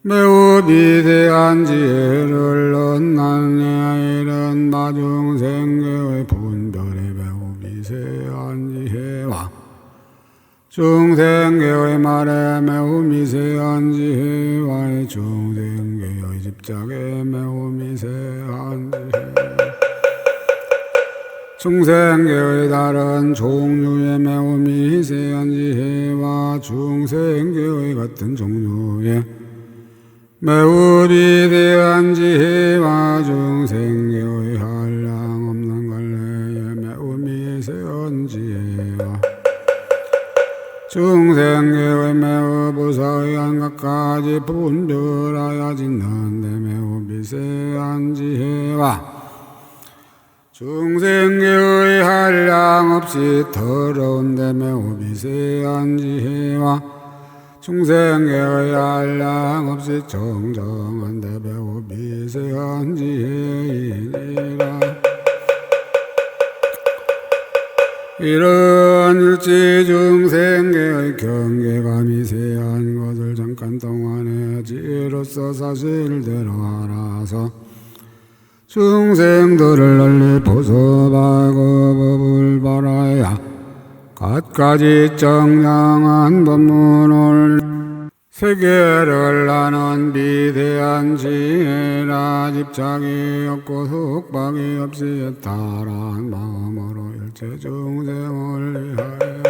매우 비대한 지혜를 얻나니 이런 마중생계의 분별이 매우 미세한 지혜와 중생계의 말에 매우 미세한 지혜와 중생계의 집착에 매우 미세한 지혜 중생계의 다른 종류의 매우 미세한 지혜와 중생계의 같은 종류의 매우 비대한 지혜와 중생계의 한량 없는 갈래의 매우 미세한 지혜와 중생계의 매우 부사의한 것까지 분별하여 짓는데 매우 미세한 지혜와 중생계의 한량 없이 더러운데 매우 미세한 지혜와 중생계의 한량 없이 정정한데 매우 미세한 지혜이니라. 이런 일치 중생계의 경계가 미세한 것을 잠깐 동안에 지혜로서 사실대로 알아서 중생들을 널리 보섭하고 법을 바라야 갖가지 정량한 법문을 세계를 아는 비대한 지혜라. 집착이 없고 속박이 없이 애탈한 마음으로 일체 중생을 위하여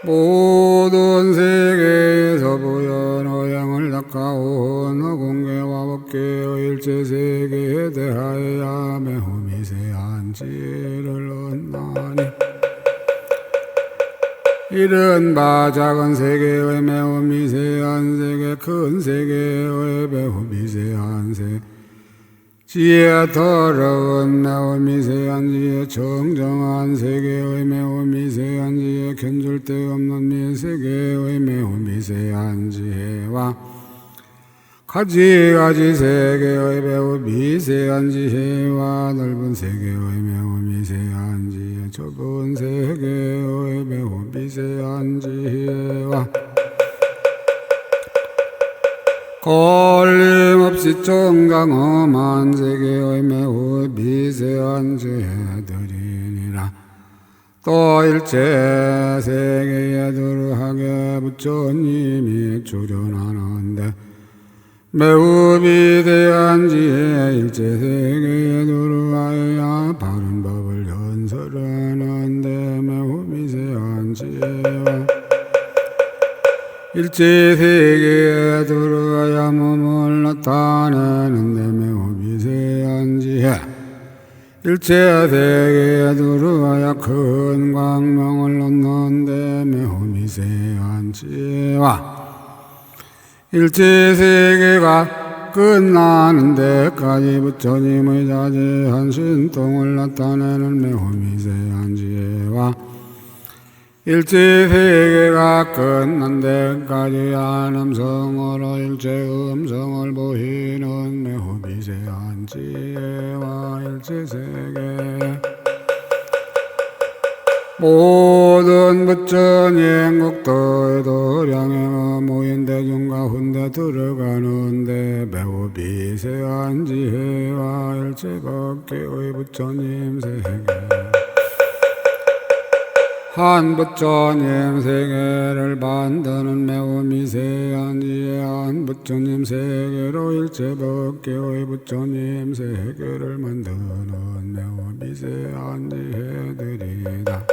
모든 세계에서 부연호양을 닦아온 공계와 법계의 일체 세계에 대하여 매우 미세한 지혜를 얻나니 이른 바 작은 세계의 매우 미세한 세계 큰 세계의 매우 미세한 세계 지혜 더러운 매우 미세한 지혜 정정한 세계의 매우 미세한 지혜 견줄 데 없는 미세계의 매우 미세한 지혜와 가지가지 세계의 매우 미세한 지혜와 넓은 세계의 매우 미세한 지혜 좁은 세계의 매우 미세한 지혜와 걸림없이 정강엄한 세계의 매우 미세한 지혜들이니라. 또 일체 세계에 들어하게 부처님이 출연하는데 매우 비대한 지혜 일체 세계에 들어하여 바른 법을 연설하는데 매우 미세한 지혜와 일체 세계에 들어야 몸을 나타내는데 매우 미세한 지혜 일체 세계에 들어야 큰 광명을 얻는데 매우 미세한 지혜와 일체 세계가 끝나는 데까지 부처님의 자제한 신통을 나타내는 매우 미세한 지혜와 일체세계가 끝난 데까지 안음성으로 일체음성을 보이는 매우 미세한 지혜와 일체세계 모든 부처님 국도의 도량에 모인 대중 가운데 들어가는데 매우 미세한 지혜와 일체법계의 부처님 세계 한 부처님 세계를 만드는 매우 미세한 지혜 한 부처님 세계로 일체법계의 부처님 세계를 만드는 매우 미세한 지혜들이다.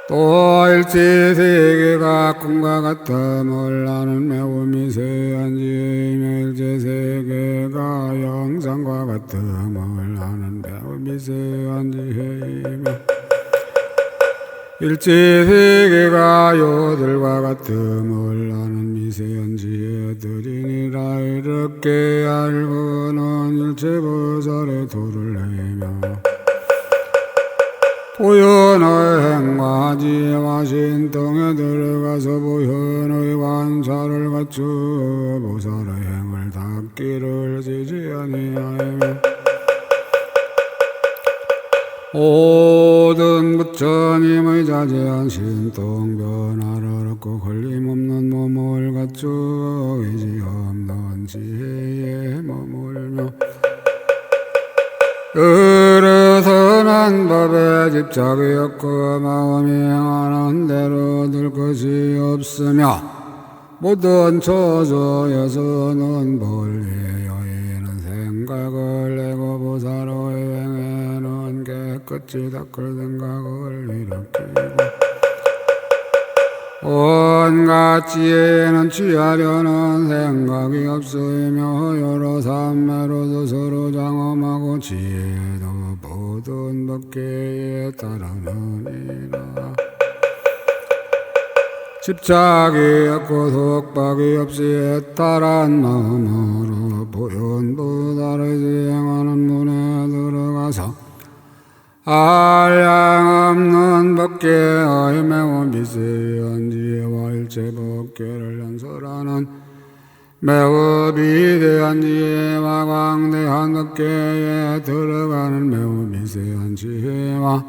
또 일체세계가 꿈과 같음을 아는 매우 미세한 지혜이며 일체세계가 영상과 같음을 아는 매우 미세한 지혜이며 일체세계가 요들과 같음을 아는 미세한 지혜들이니라. 이렇게 알고는 일체보살의 도를 내며 보현의 행과 지혜와 신통에 들어가서 보현의 관사를 갖추어 보살의 행을 닦기를 지지 아니하며 모든 부처님의 자제한 신통 변화를 얻고 걸림없는 몸을 갖추어 의지없는 지혜에 머물며 여러 선한 법에 집착이 없고 마음이 행하는 대로 들 것이 없으며 모든 처소에서는 본래 여인은 생각을 내고 보살의 행에는 깨끗이 닦을 생각을 일으키고 온갖 지혜는 취하려는 생각이 없으며 여러 삼매로도 서로 장엄하고 지혜도 모든 법계에 따르느니라. 집착이 없고 속박이 없이 애탈한 마음으로 보현보살을 지행하는 문에 들어가서 한량없는 법계의 매우 미세한 지혜와 일체법계를 연설하는 매우 비대한 지혜와 광대한 법계에 들어가는 매우 미세한 지혜와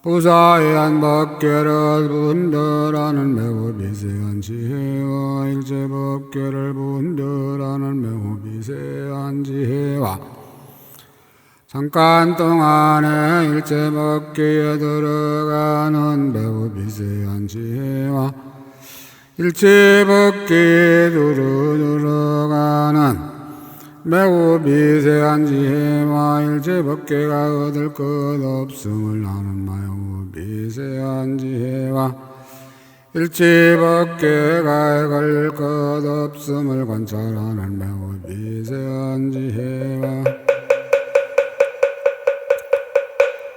부사한 법계를 분별하는 매우 미세한 지혜와 일체법계를 분별하는 매우 미세한 지혜와 잠깐 동안에 일체법계에 들어가는 매우 미세한 지혜와 일체법계에 들어가는 매우 미세한 지혜와 일체법계가 얻을 것 없음을 아는 매우 미세한 지혜와 일체법계가 걸릴 것 없음을 관찰하는 매우 미세한 지혜와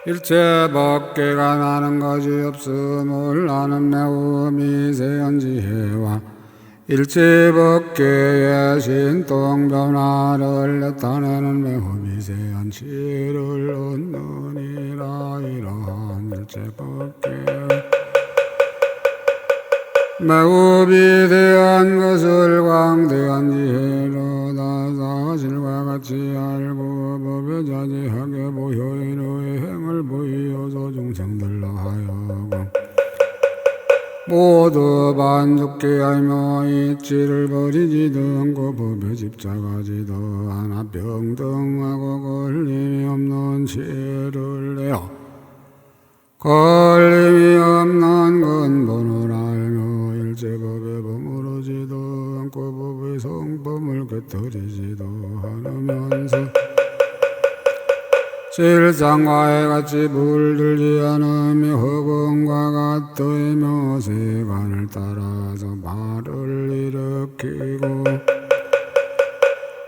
일체법계가 나는 것이 없음을 아는 매우 미세한 지혜와 일체법계의 신통변화를 나타내는 매우 미세한 지혜를 얻느니라. 이러한 일체법계 매우 비대한 것을 광대한 지혜로 다 사실과 같이 알고 법에 자제하게 보효인의 행을 보이어서 중생들로 하여금 모두 만족케 하며 이치를 버리지도 않고 법에 집착하지도 않아 평등하고 걸림이 없는 지혜를 내어 걸림이 없는 근본을 알며 일체법에 버무르지도 않고 법의 성품을 꿰뚫이지도 않으면서 실상과에 같이 물들지 않으며 허공과 같으며 세간을 따라서 말을 일으키고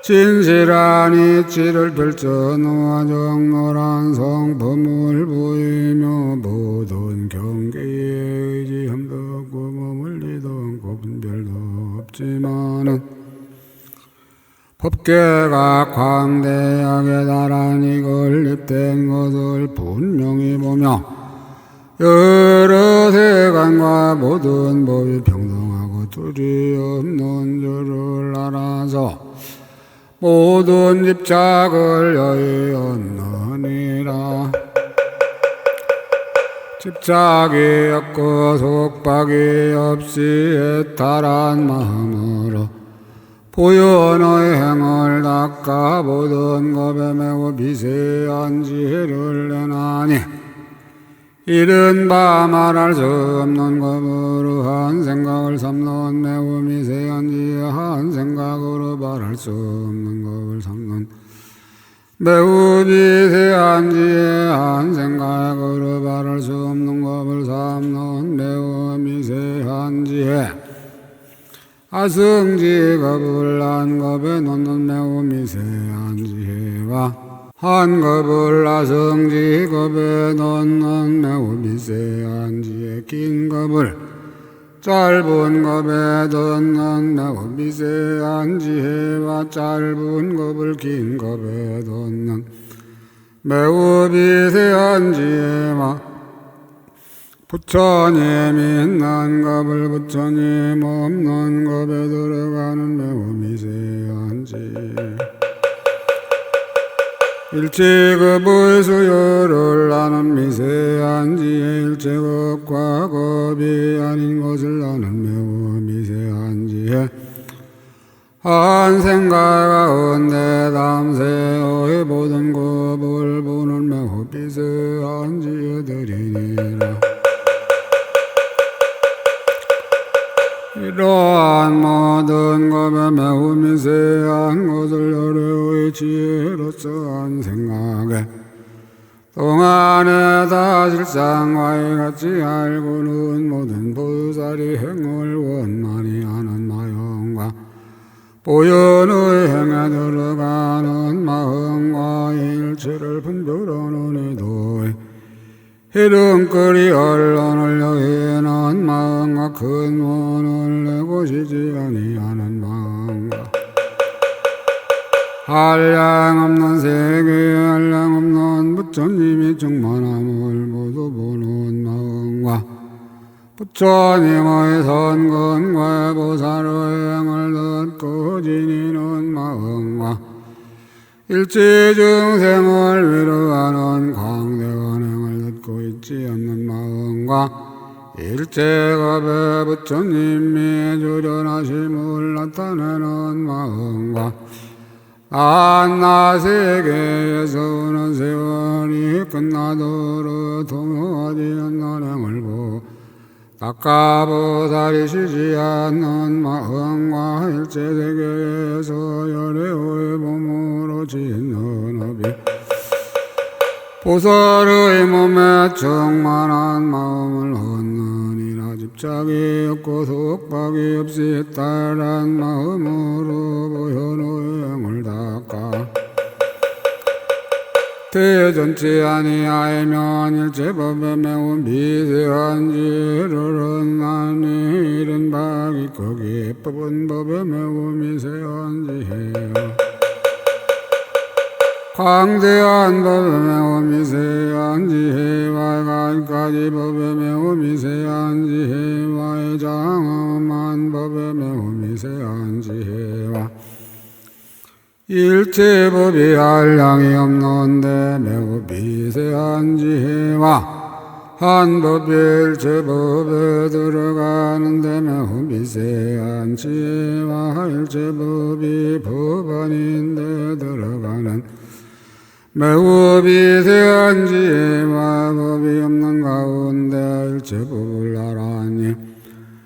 진실한 이치를 펼쳐놓아 정밀한 성품을 보이며 모든 경계에 의지함도 없고 머물리도 않고 분별도 없지만은 법계가 광대하게 나란히 건립된 것을 분명히 보며 여러 세간과 모든 법이 평등하고 둘이 없는 줄을 알아서 모든 집착을 여의었느니라. 집착이 없고 속박이 없이 해탈한 마음으로 보현의 행을 닦아 모든 겁에 매우 미세한 지혜를 내나니 이른바 말할 수 없는 겁으로 한 생각을 삼는 매우 미세한 지혜, 한 생각으로 말할 수 없는 겁을 삼는 매우 미세한 지혜, 한 생각으로 말할 수 없는 겁을 삼는 매우 미세한 지혜, 아승지 겁을 한 겁에 놓는 매우 미세한 지혜와 한 겁을 아승지 겁에 놓는 매우 미세한 지혜, 긴 겁을 짧은 겁에 놓는 매우 미세한 지혜와 짧은 겁을 긴 겁에 놓는 매우 미세한 지혜와 부처님 있는 겁을 부처님 없는 겁에 들어가는 매우 미세한 지혜, 일체급의 수요를 아는 미세한 지혜, 일체급과 겁이 아닌 것을 아는 매우 미세한 지혜, 한 생각 가운데 담세의 모든 겁을 보는 매우 미세한 지혜들이니라. 이러한 모든 겁에 매우 미세한 것을 여러의 지혜로서 한 생각에 동안에 다 실상과의 같이 알고는 모든 보살이 행을 원만히 하는 마음과 보현의 행에 들어가는 마음과 일체를 분별하는 의도에 이름거리 언론을 여기는 마음과 큰 원을 내고시지 아니하는 마음과 한량 없는 세계에 한량 없는 부처님이 충만함을 모두 보는 마음과 부처님의 선근과 보살의 행을 듣고 지니는 마음과 일체 중생을 위로하는 광대한 행을 듣고 있지 않는 마음과 일체겁에 부처님이 주련하심을 나타내는 마음과 나 세계에서 오는 세월이 끝나도록 통하지 않는 행을 보고 닦아보살이 쉬지 않는 마음과 일체 세계에서 열애의 몸으로 짓는 업이 보살의 몸에 충만한 마음을 얻느니라. 집착이 없고 속박이 없이 따란 마음으로 보현의 행을 닦아 대전치 아니하면 일체법에 매우 미세한 지혜를 얻나니 이른바 깊고 깊은 법에 매우 미세한 지혜요 광대한 법에 매우 미세한 지혜와 가까지 법에 매우 미세한 지혜와 장엄한 법에 매우 미세한 지혜와 일체법이 한량이 없는데 매우 미세한 지혜와 한 법이 일체법에 들어가는데 매우 미세한 지혜와 일체법이 법 아닌데 들어가는 매우 미세한 지혜와 법이 없는 가운데 일체법을 알아니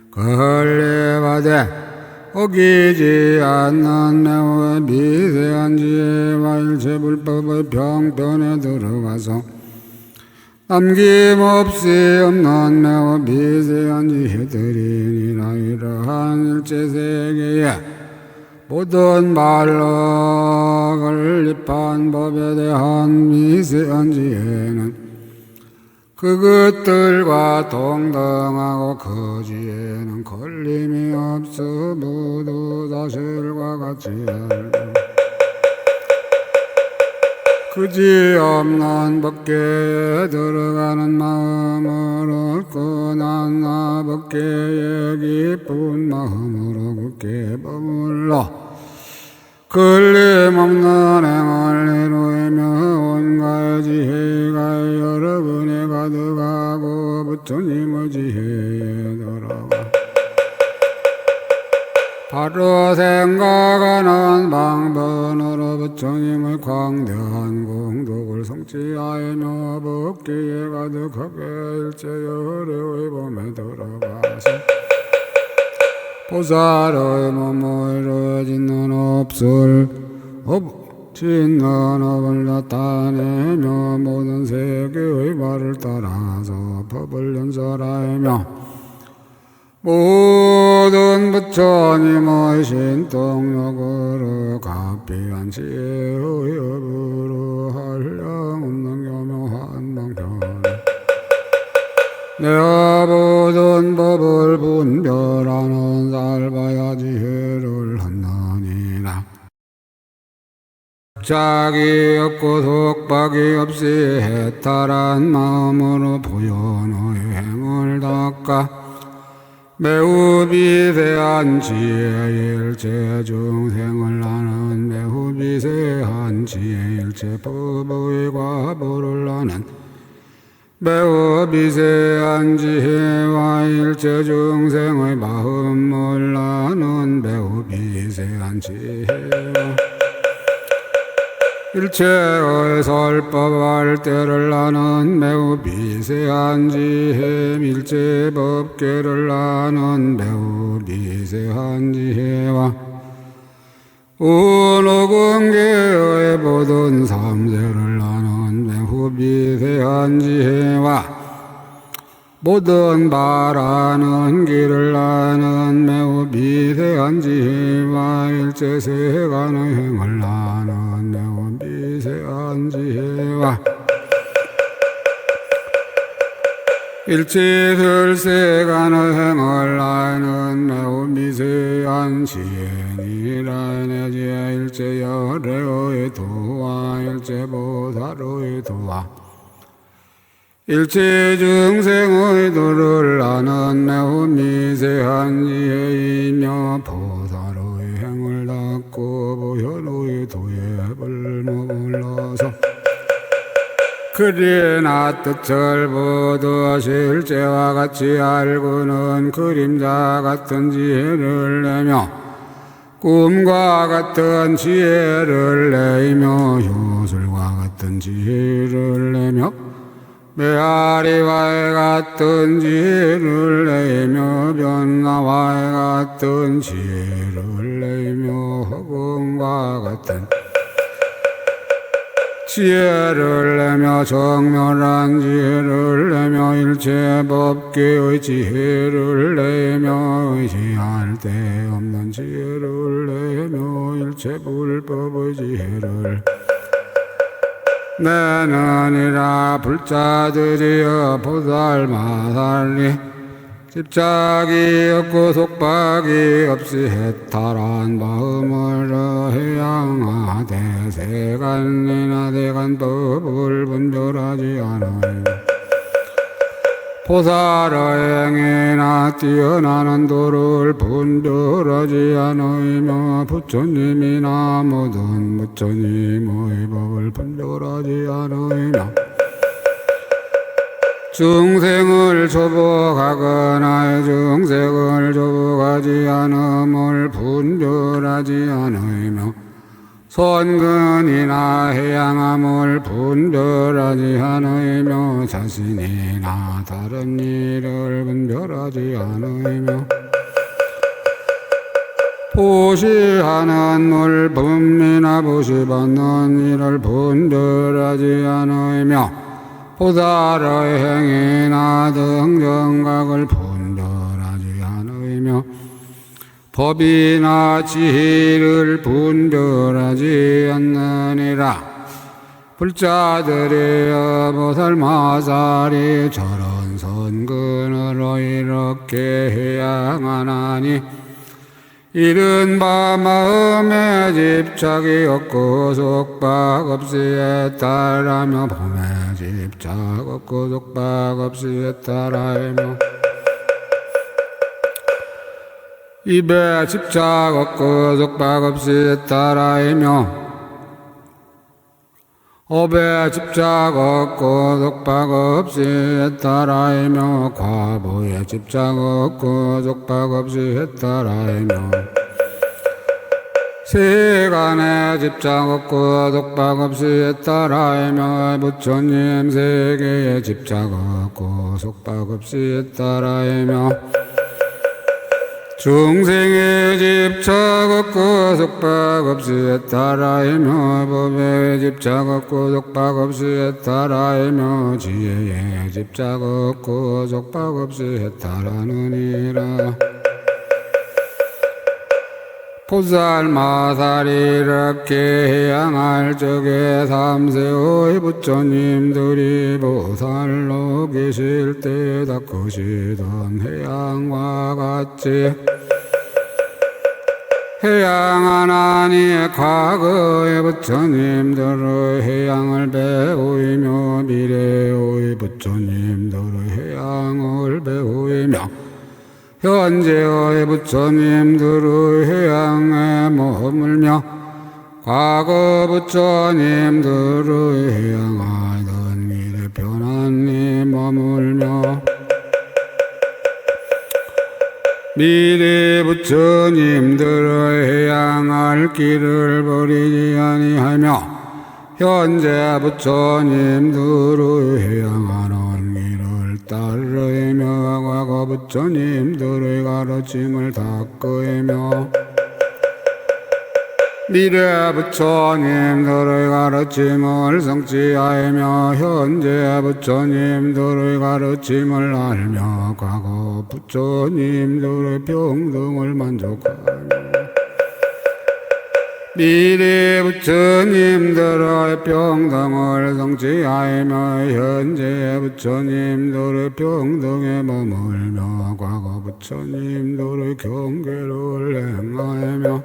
걸레바되 어기지 않는 매우 미세한 지혜와 일체불법의 평편에 들어가서 남김없이 없는 매우 미세한 지혜들이니라. 이러한 일체세계에 모든 말로 건립한 법에 대한 미세한 지혜는 그것들과 동등하고 그 지혜는 걸림이 없어 모두 사실과 같이 알고 그지없는 법계에 들어가는 마음으로 끝난 나 법계에 기쁜 마음으로 굳게 머물러 걸림없는 행을 이루며 온가의 지혜가 여러분에 가득하고 부처님의 지혜에 들어가 바로 생각하는 방법으로 부처님의 광대한 공덕을 성취하며 법계에 가득하게 일체열의 범에 들어가서 보살의 몸을 이루어지는 업을 짓는 업을 나타내며 모든 세계의 말을 따라서 법을 연설하며 모든 부처님의 신통력으로 각비한 지혜의 업으로 한량없는 교묘한 방편에 내가 모든 법을 분별하는 살바야 지혜를 얻느니라. 짝이 없고 속박이 없이 해탈한 마음으로 부연의 행을 닦아 매우 미세한 지혜일체 중생을 아는 매우 미세한 지혜일체 법의 과보를 아는 매우 미세한 지혜와 일체 중생의 마음을 아는 매우 미세한 지혜와 일체의 설법할 때를 아는 매우 미세한 지혜 일체 법계를 아는 매우 미세한 지혜와 운오근계의 모든 삼세를 아는 매우 미세한 지혜와 모든 바라는 길을 아는 매우 미세한 지혜와 일체 세간의 행을 아는 매우 미세한 지혜와 일체 설세간의 행을 아는 매우 미세한 지혜니라. 내지 일체 열애의 도와 일체 보살의 도와 일체 중생의 도를 아는 매우 미세한 지혜이며 보살의 행을 닦고 보현의 도에 머물러서 그리나 뜻을 보듯 실제와 같이 알고는 그림자 같은 지혜를 내며 꿈과 같은 지혜를 내며 요술과 같은 지혜를 내며 메아리와의 같은 지혜를 내며 변화와의 같은 지혜를 내며 허공과 같은 지혜를 내며 정멸한 지혜를 내며 일체 법계의 지혜를 내며 의지할 데 없는 지혜를 내며 일체 불법의 지혜를 내느니라. 불자들이여 보살마살리 집착이 없고 속박이 없이 해탈한 마음을 해양하되 세간이나 대간법을 분별하지 않아요. 보살의 행이나 뛰어나는 도를 분별하지 않으며 부처님이나 모든 부처님의 법을 분별하지 않으며 중생을 조복하거나 중생을 조복하지 않음을 분별하지 않으며 선근이나 해양함을 분별하지 않으며 자신이나 다른 일을 분별하지 않으며 보시하는 물품이나 보시받는 일을 분별하지 않으며 보살의 행위나 등정각을 분별하지 않으며 법이나 지혜를 분별하지 않느니라. 불자들이여 보살마살이 저런 선근으로 이렇게 해양하나니 이른바 마음에 집착이 없고 속박 없이에 따라며 봄에 집착 없고 속박 없이에 따라며 입에 집착 없고 속박 없이에 따라며 업에 집착 없고 속박 없이에 따라며 과보에 집착 없고 속박 없이에 따라며 세간에 집착 없고 속박 없이에 따라며 부처님 세계에 집착 없고 속박 없이에 따라며 중생의 집착 없고 속박 없이에 따라며 법에 집착 없고 속박 없이에 따라며 지혜에 집착 없고 속박 없이에 따라느니라. 보살마살이 이렇게 향할 적에 삼세의 부처님들이 보살로 계실 때 닦으시던 해양과 같이 해양하나니 과거의 부처님들의 해양을 배우이며 미래의 부처님들의 해양을 배우이며 현재의 부처님들의 해양에 머물며 과거 부처님들의 해양하던 길에 편안히 머물며 미래 부처님들의 해양할 길을 버리지 아니하며 현재 부처님들의 해양하는 길을 따르며 과거 부처님들의 가르침을 닦으며 미래 부처님들의 가르침을 성취하며 현재 부처님들의 가르침을 알며 과거 부처님들의 평등을 만족하며 미래 부처님들의 평등을 성취하며 현재 부처님들의 평등에 머물며 과거 부처님들의 경계를 행하며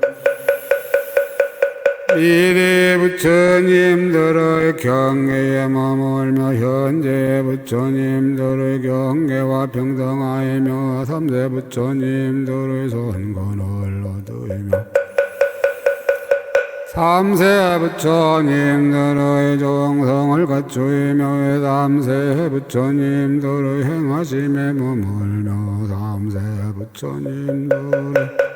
미래 부처님들의 경계에 머물며 현재 부처님들의 경계와 평등하며 삼세 부처님들의 선권을 얻으며 삼세 부처님들의 정성을 갖추며 삼세 부처님들의 행하심에 머물며 삼세 부처님들의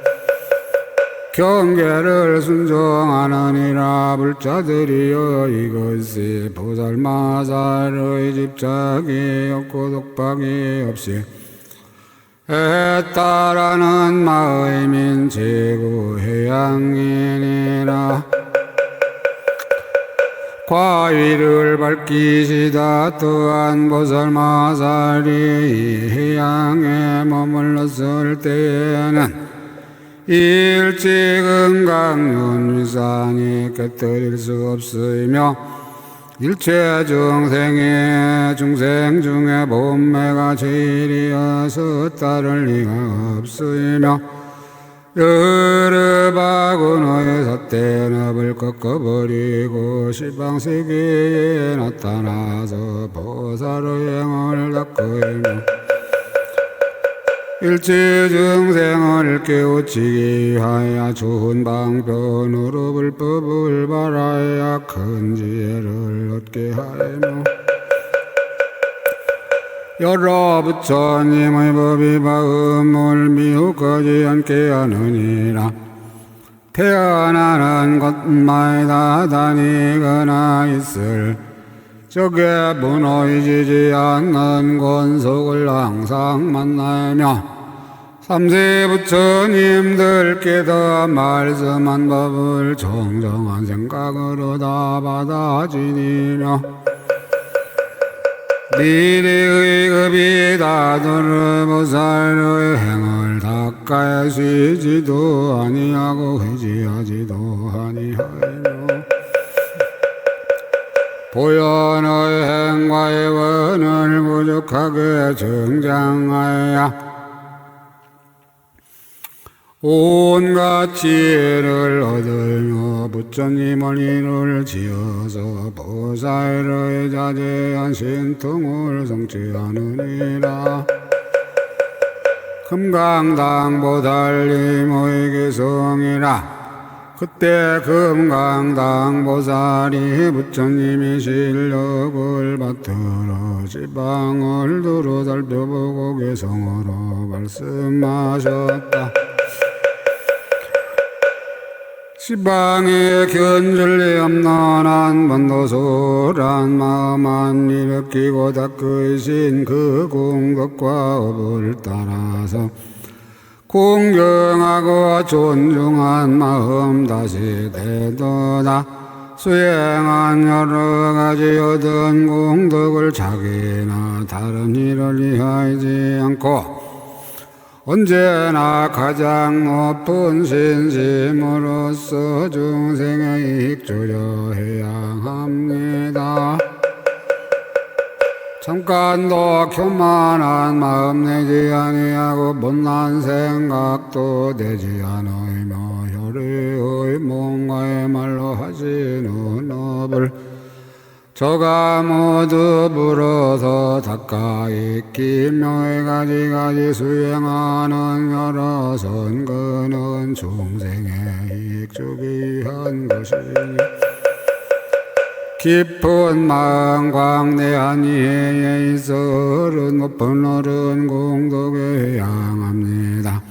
경계를 순종하느니라. 불자들이여 이것이 보살마살의 집착이 없고 속박이 없이 에 따라는 마음인 제구해양이니라. 과위를 밝히시다 또한 보살마살이 이 해양에 머물렀을 때에는 일지금강윤위산이 깨뜨릴 수 없으며 일체 중생 중에 본매가 제일이어서 따를 리가 없으며 여러 바구너의 삿대납을 꺾어버리고 시방세계에 나타나서 보살의 행을 닦으며 일체 중생을 깨우치기 위하여 좋은 방편으로 불법을 바라야 큰 지혜를 얻게 하며 여러 부처님의 법이 마음을 미혹하지 않게 하느니라. 태어나는 곳마다 다니거나 있을 적에 무너지지 않는 권속을 항상 만나며 삼세 부처님들께서 말씀한 법을 정정한 생각으로 다 받아지니며 미래의 급이 다도를 보살의 행을 닦아시지도 아니하고 회지하지도 아니하며 보현의 행과의 원을 부족하게 정장하여 온갖 지혜를 얻으며 부처님을 이를 지어서 보살의 자제한 신통을 성취하느니라. 금강당 보살님의 개성이라. 그때 금강당 보살이 부처님이 실력을 받들어 지방을 두루 살펴보고 개성으로 말씀하셨다. 지방에 견줄리 없는 번도소란 마음만 일으키고 닦으신 그 공덕과 업을 따라서 공경하고 존중한 마음 다시 되도다. 수행한 여러 가지 얻은 공덕을 자기나 다른 일을 위하지 않고 언제나 가장 높은 신심으로서 중생의 이익 주려해야 합니다. 잠깐도 교만한 마음 내지 아니하고 못난 생각도 되지 않으며 혈의의 몸과의 말로 하시는 업을 저가 모두 불어서 닦아 익히며 가지가지 수행하는 여러 선근은 중생의 이익 주기 위한 것이니 깊은 마음 광대한 이해에 있어 높은 어른 공덕에 향합니다.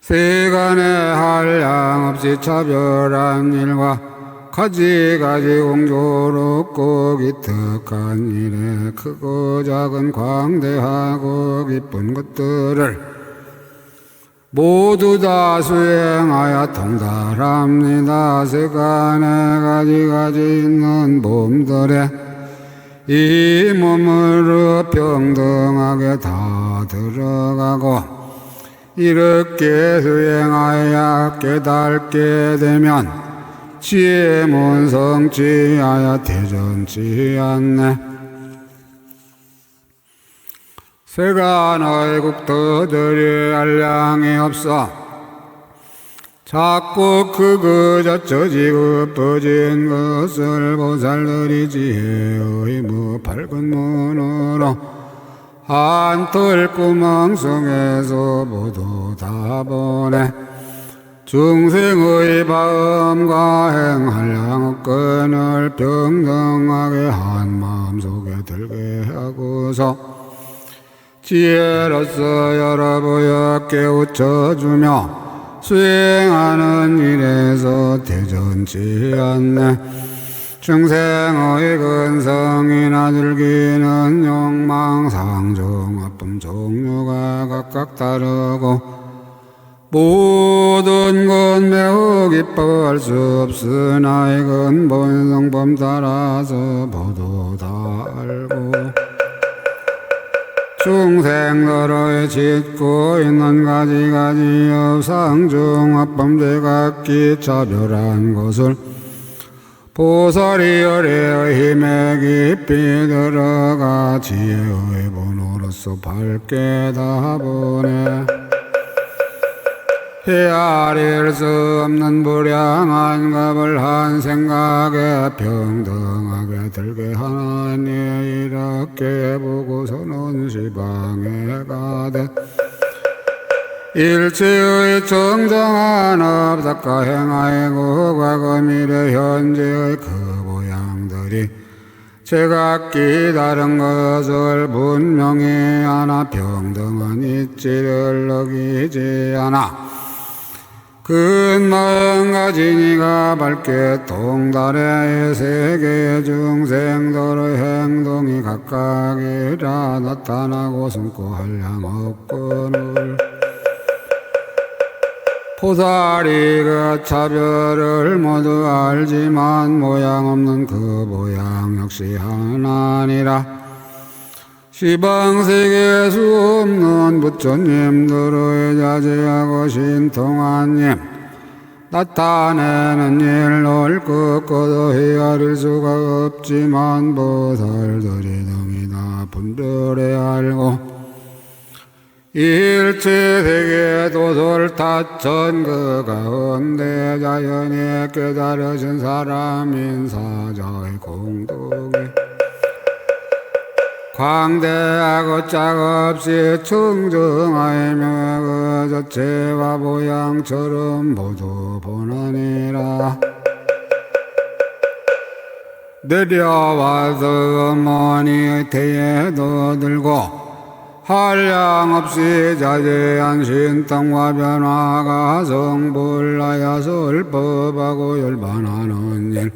세간에 한량 없이 차별한 일과 가지가지 공조롭고 기특한 일에 크고 작은 광대하고 기쁜 것들을 모두 다 수행하여 통달합니다. 세간에 가지가지 있는 몸들에 이 몸으로 평등하게 다 들어가고 이렇게 수행하여 깨닫게 되면 지혜 문성취하여 대전치 않네. 세간의 국토들이 한량이 없어 자꾸 그저 지급퍼진 것을 보살들이 지혜의 밝은 문으로 한 털구멍 속에서 모두 다 보내 중생의 마음과 행한량업근을 평등하게 한 마음속에 들게 하고서 지혜로서 여러 부여 깨우쳐주며 수행하는 일에서 대전치 않네. 중생의 근성이나 즐기는 욕망, 상종, 아픔 종류가 각각 다르고 모든 건 매우 기뻐할 수 없으나 이건 본성법 따라서 모두 다 알고 중생들의 짓고 있는 가지가지 업상중 합범죄 각기 차별한 것을 보살이 열애의 힘에 깊이 들어가 지혜의 본으로서 밝게 다 보내 헤아릴 수 없는 불량한 값을 한 생각에 평등하게 들게 하나니 이렇게 보고서는 시방에 가되 일체의 정정한 업 닦아 행하고 과거 미래 현재의 그 모양들이 제각기 다른 것을 분명히 하나 평등한 이치를 어기지 않아 큰 마음 가진 이가 밝게 통달해 세계의 중생들의 행동이 각각이라 나타나고 숨고 한량없거늘 보살이 그 차별을 모두 알지만 모양 없는 그 모양 역시 하나니라. 시방세계에 수 없는 부처님들의 자제하고 신통한 님 나타내는 일을 끝거도 헤아릴 수가 없지만 보살들이 등이 다 분별해 알고 일체세계 도솔타천 그 가운데 자연에 깨달으신 사람인 사자의 공덕이 광대하고 짝없이 청정하며 그 자체와 모양처럼 모두 보나니라. 내려와서 어머니의 태에도 들고 한량없이 자제한 신통과 변화가 성불하여 설법하고 열반하는 일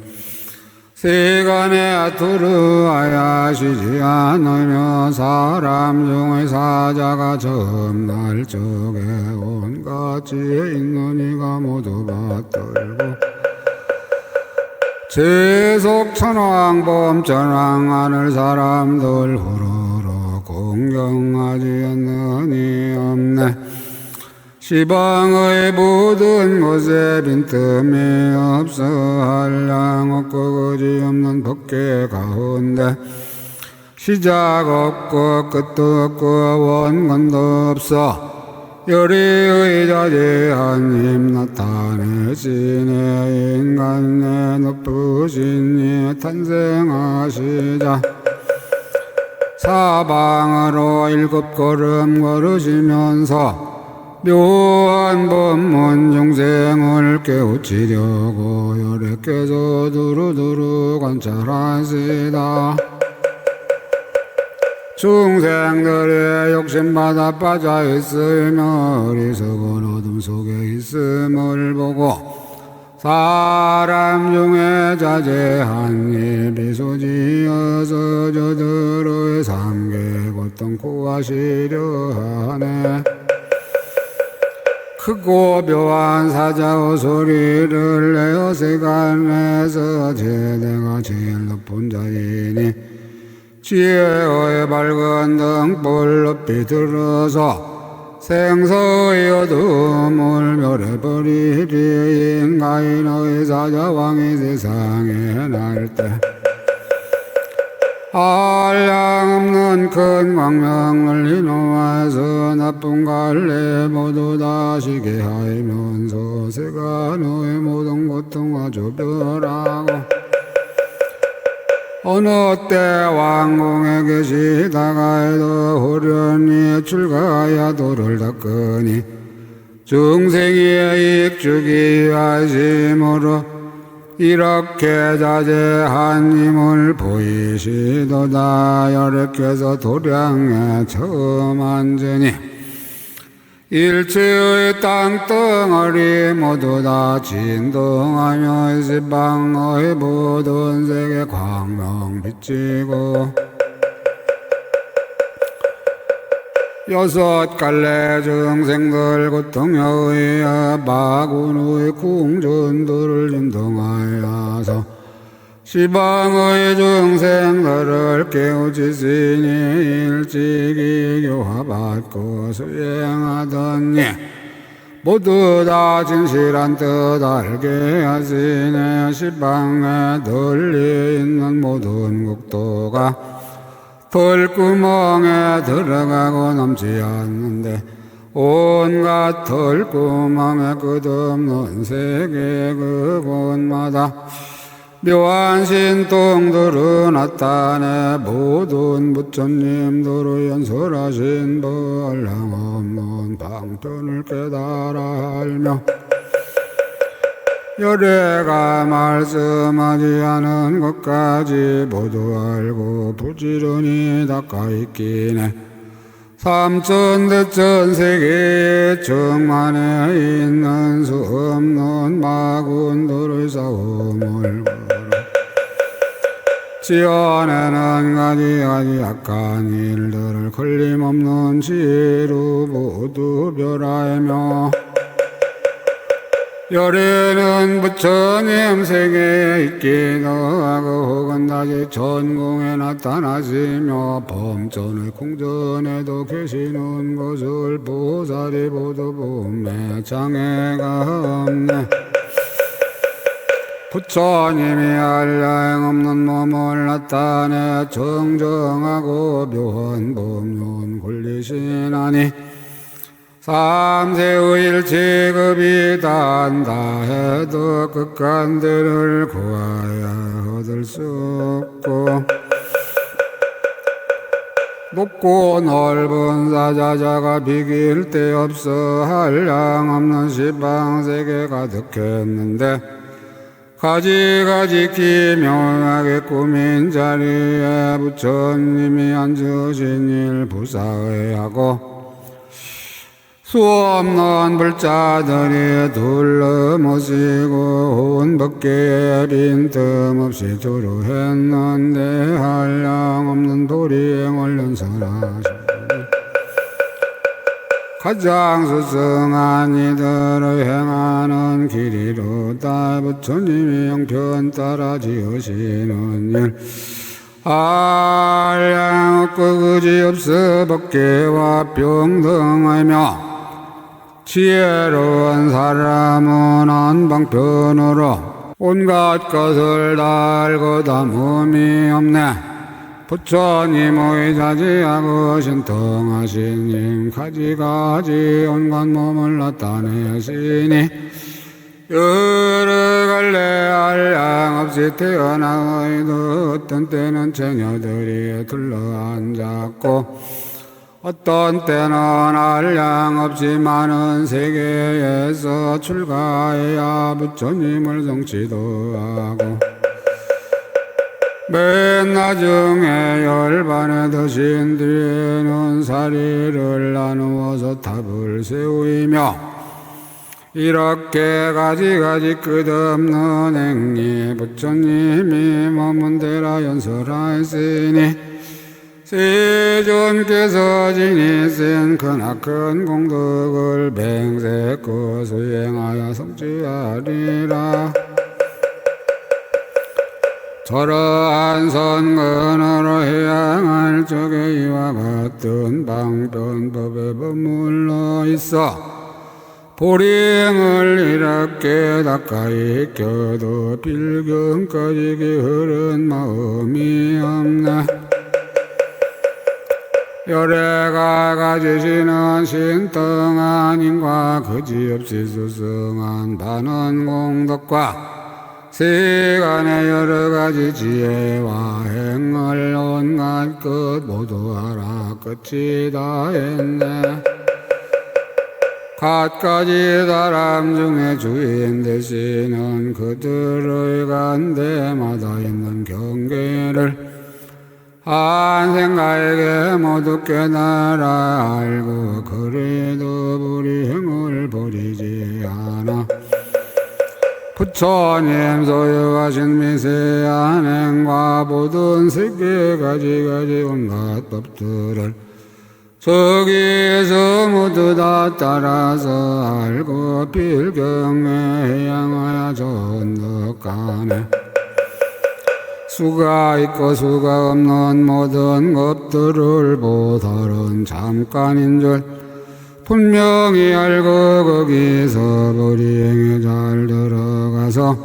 세간에 두루하여 쉬지 않으며 사람 중의 사자가 처음 날 적에 온갖 지혜 있는 이가 모두 받들고 재속 천왕범 전왕하늘 사람들 후루룩 공경하지 않느니 없네. 시방의 모든 곳에 빈틈이 없어 한량 없고 거지 없는 법계 가운데 시작 없고 끝도 없고 원건도 없어 열의의 자제한 힘 나타내시네. 인간의 높으신 이 탄생하시자 사방으로 7 걸음 걸으시면서 묘한 법문 중생을 깨우치려고 열애께서 두루두루 관찰하시다. 중생들의 욕심받아 빠져있으며 어리석은 어둠 속에 있음을 보고 사람 중에 자제한 이 미소 지어서 저들의 삼계 고통 구하시려 하네. 크고 묘한 사자의 소리를 내어 세간에서 제대가 제일 높은 자이니 지혜의 밝은 등불 높이 들어서 생서의 어둠을 멸해버리리. 인간의 사자왕이 세상에 날 때 한량없는 큰 광명을 인호해서 나쁜 갈래 모두 다 쉬게 하면서 세간의 모든 고통과 조별하고 어느 때 왕궁에 계시다가 해도 호련히 출가하여 도를 닦으니 중생의 익주기 하심으로 이렇게 자제한 힘을 보이시도다. 열애께서 도량에 처음 앉으니 일체의 땅덩어리 모두 다 진동하며 시방의 모든 세계 광명 비치고 6 갈래 중생들 고통에 의해 마군의 궁전들을 진동하여서 시방의 중생들을 깨우치시니 일찍이 교화받고 수행하더니 모두 다 진실한 뜻 알게 하시네. 시방에 널리 있는 모든 국도가 털구멍에 들어가고 남지 않는데 온갖 털구멍에 끝없는 세계 그곳마다 묘한 신통들을 나타내 모든 부처님들의 연설하신 한량없는 방편을 깨달아 알며 열애가 말씀하지 않은 것까지 모두 알고 부지런히 닦아있긴 해. 삼천대천 세계에 충만해 있는 수 없는 마군들의 싸움을 지어내는 가지가지 약한 일들을 걸림없는 지혜로 모두 멸하며 열애는 부처님 세계에 있기도 하고 혹은 다시 전공에 나타나시며 범전의 궁전에도 계시는 것을 보살이 모두 봄에 장애가 없네. 부처님이 한량 없는 몸을 나타내 정정하고 묘한 법륜 굴리시나니 삼세의 일체급이 단다 해도 극간들을 구하야 얻을 수 없고 높고 넓은 사자자가 비길 데 없어 한량 없는 시방세계 가득했는데 가지가지 기묘하게 꾸민 자리에 부처님이 앉으신 일 부사의하고 수없는 불자들이 둘러모시고 온 법계에 빈틈없이 조루했는데 한량없는 도리행을 연설하시니 가장 수승한 이들을 행하는 길이로다. 부처님이 형편 따라 지으시는 일 한량 없고 그지없어 법계와 평등하며 지혜로운 사람은 한방편으로 온갖 것을 다 알고 담음이 없네. 부처님의 자지하고 신통하신 님 가지가지 온갖 몸을 나타내시니 여러 갈래 한량 없이 태어나의도 어떤 때는 처녀들이 둘러앉았고 어떤 때는 한량 없이 많은 세계에서 출가해야 부처님을 성취도 하고 맨 나중에 열반에 드신 뒤에는 사리를 나누어서 탑을 세우이며 이렇게 가지가지 끝없는 행위 부처님이 머문 데라 연설하시니 세존께서 지니신 크나큰 공덕을 맹세코 수행하여 성취하리라. 저러한 선근으로 해양할 적에 이와 같은 방편법에 머물러 있어 보림을 이렇게 가까이 껴도 빌금까지 게으른 마음이 없네. 열애가 가지시는 신등한 인과 그지없이 수승한 많은 공덕과 세간의 여러가지 지혜와 행을 온갖 것 모두 알아 끝이 다 했네. 갖가지 사람 중에 주인 되시는 그들의 간대마다 있는 경계를 한 생각에게 모두 깨달아 알고 그래도 불이행을 버리지 않아 부처님 소유하신 미세한 행과 모든 세계 가지가지 온갖 법들을 저기에서 모두 다 따라서 알고 필경에 향하여 전덕하네. 수가 있고 수가 없는 모든 것들을 보살은 잠깐인 줄 분명히 알고 거기서 불이행에 잘 들어가서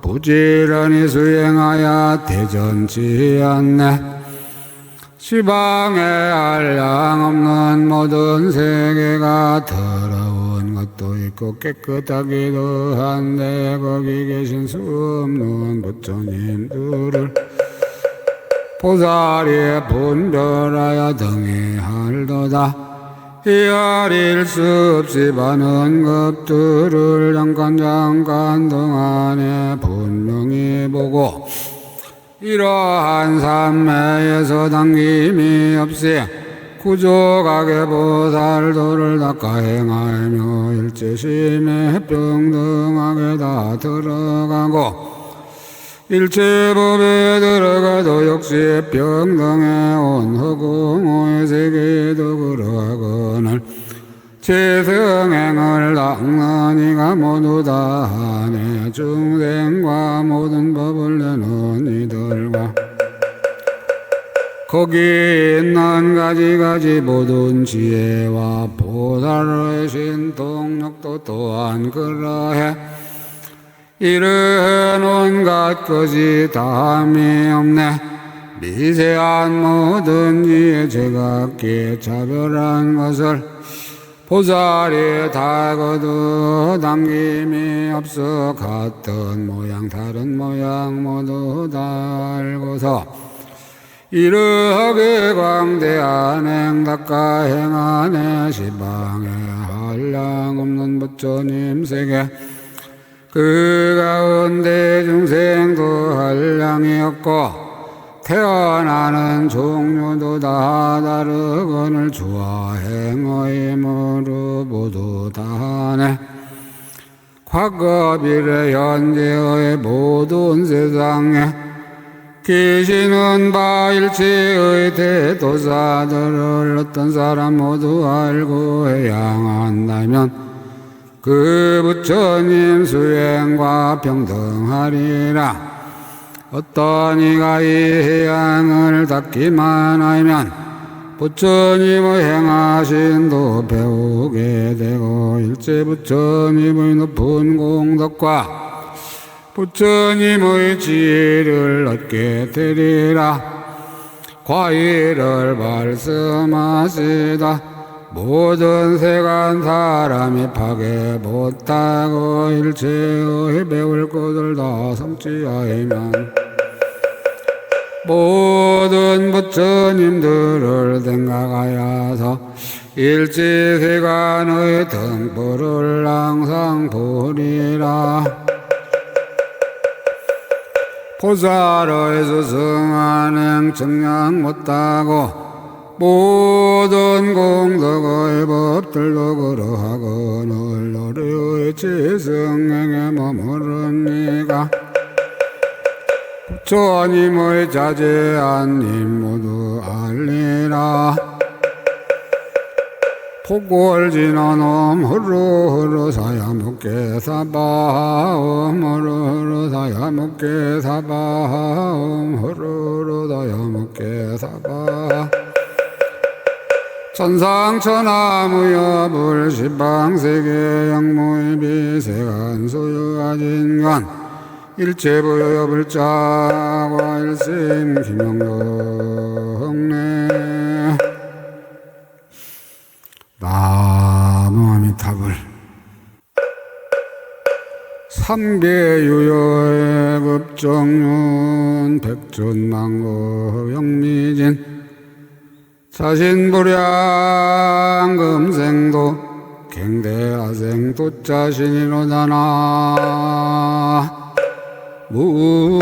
부지런히 수행하여 대전치 않네. 시방에 한량 없는 모든 세계가 더러운 것도 있고 깨끗하기도 한데 거기 계신 수 없는 부처님들을 보살이 분별하여 등해할도다. 헤아릴 수 없이 많은 것들을 잠깐 동안에 분명히 보고 이러한 삼매에서 당김이 없이 구족하게 보살도를 닦아 행하며 일체심에 평등하게 다 들어가고 일체법에 들어가도 역시 평등해 온 허공의 세계도 그러하거늘 재성행을 닦는 이가 모두 다 하네. 중생과 모든 법을 내는 이들과 거기 있는 가지가지 모든 지혜와 보살의 신통력도 또한 그러해. 이런 온갖 것이 다함이 없네. 미세한 모든 지혜 제각기에 차별한 것을 보살이 달고도 당김이 없어 같은 모양 다른 모양 모두 달고서 이르하게 광대한 행닦가 행하네 시방에 한량 없는 부처님 세계 그 가운데 중생도 한량이 없고 태어나는 종류도 다 다르거늘 주화행의 힘으로 모두 다 하네 과거 미래 현재의 모든 세상에 계시는 바 일체의 대도사들을 어떤 사람 모두 알고 해양한다면 그 부처님 수행과 평등하리라 어떤 이가 이 해양을 닦기만 하면 부처님의 행하신도 배우게 되고 일체 부처님의 높은 공덕과 부처님의 지혜를 얻게 되리라 과일을 말씀하시다 모든 세간 사람이 파괴 못하고 일체의 배울 것을 다 성취하이면 모든 부처님들을 생각하여서 일체 세간의 등불을 항상 보리라 보살의 스승한행 청량 못하고 모든 공덕의 법들도 그러하거늘 너의 지승행에 머무른 이가 부처님의 자제한 님 모두 알리라 폭골 지나놈 흐르흐르 사야묵게 사바옴 흐르흐르 사야묵게 사바옴 흐르흐르 사야묵게 사바 천상천하무여 불시방세계 영무의 비세간 소유가진간 일체부여 불자와 일심 김영덕네 나무 아미타불 삼계유여의 급정륜 백존망고 영미진 자신불량 금생도 갱대하생도 자신이로다나 무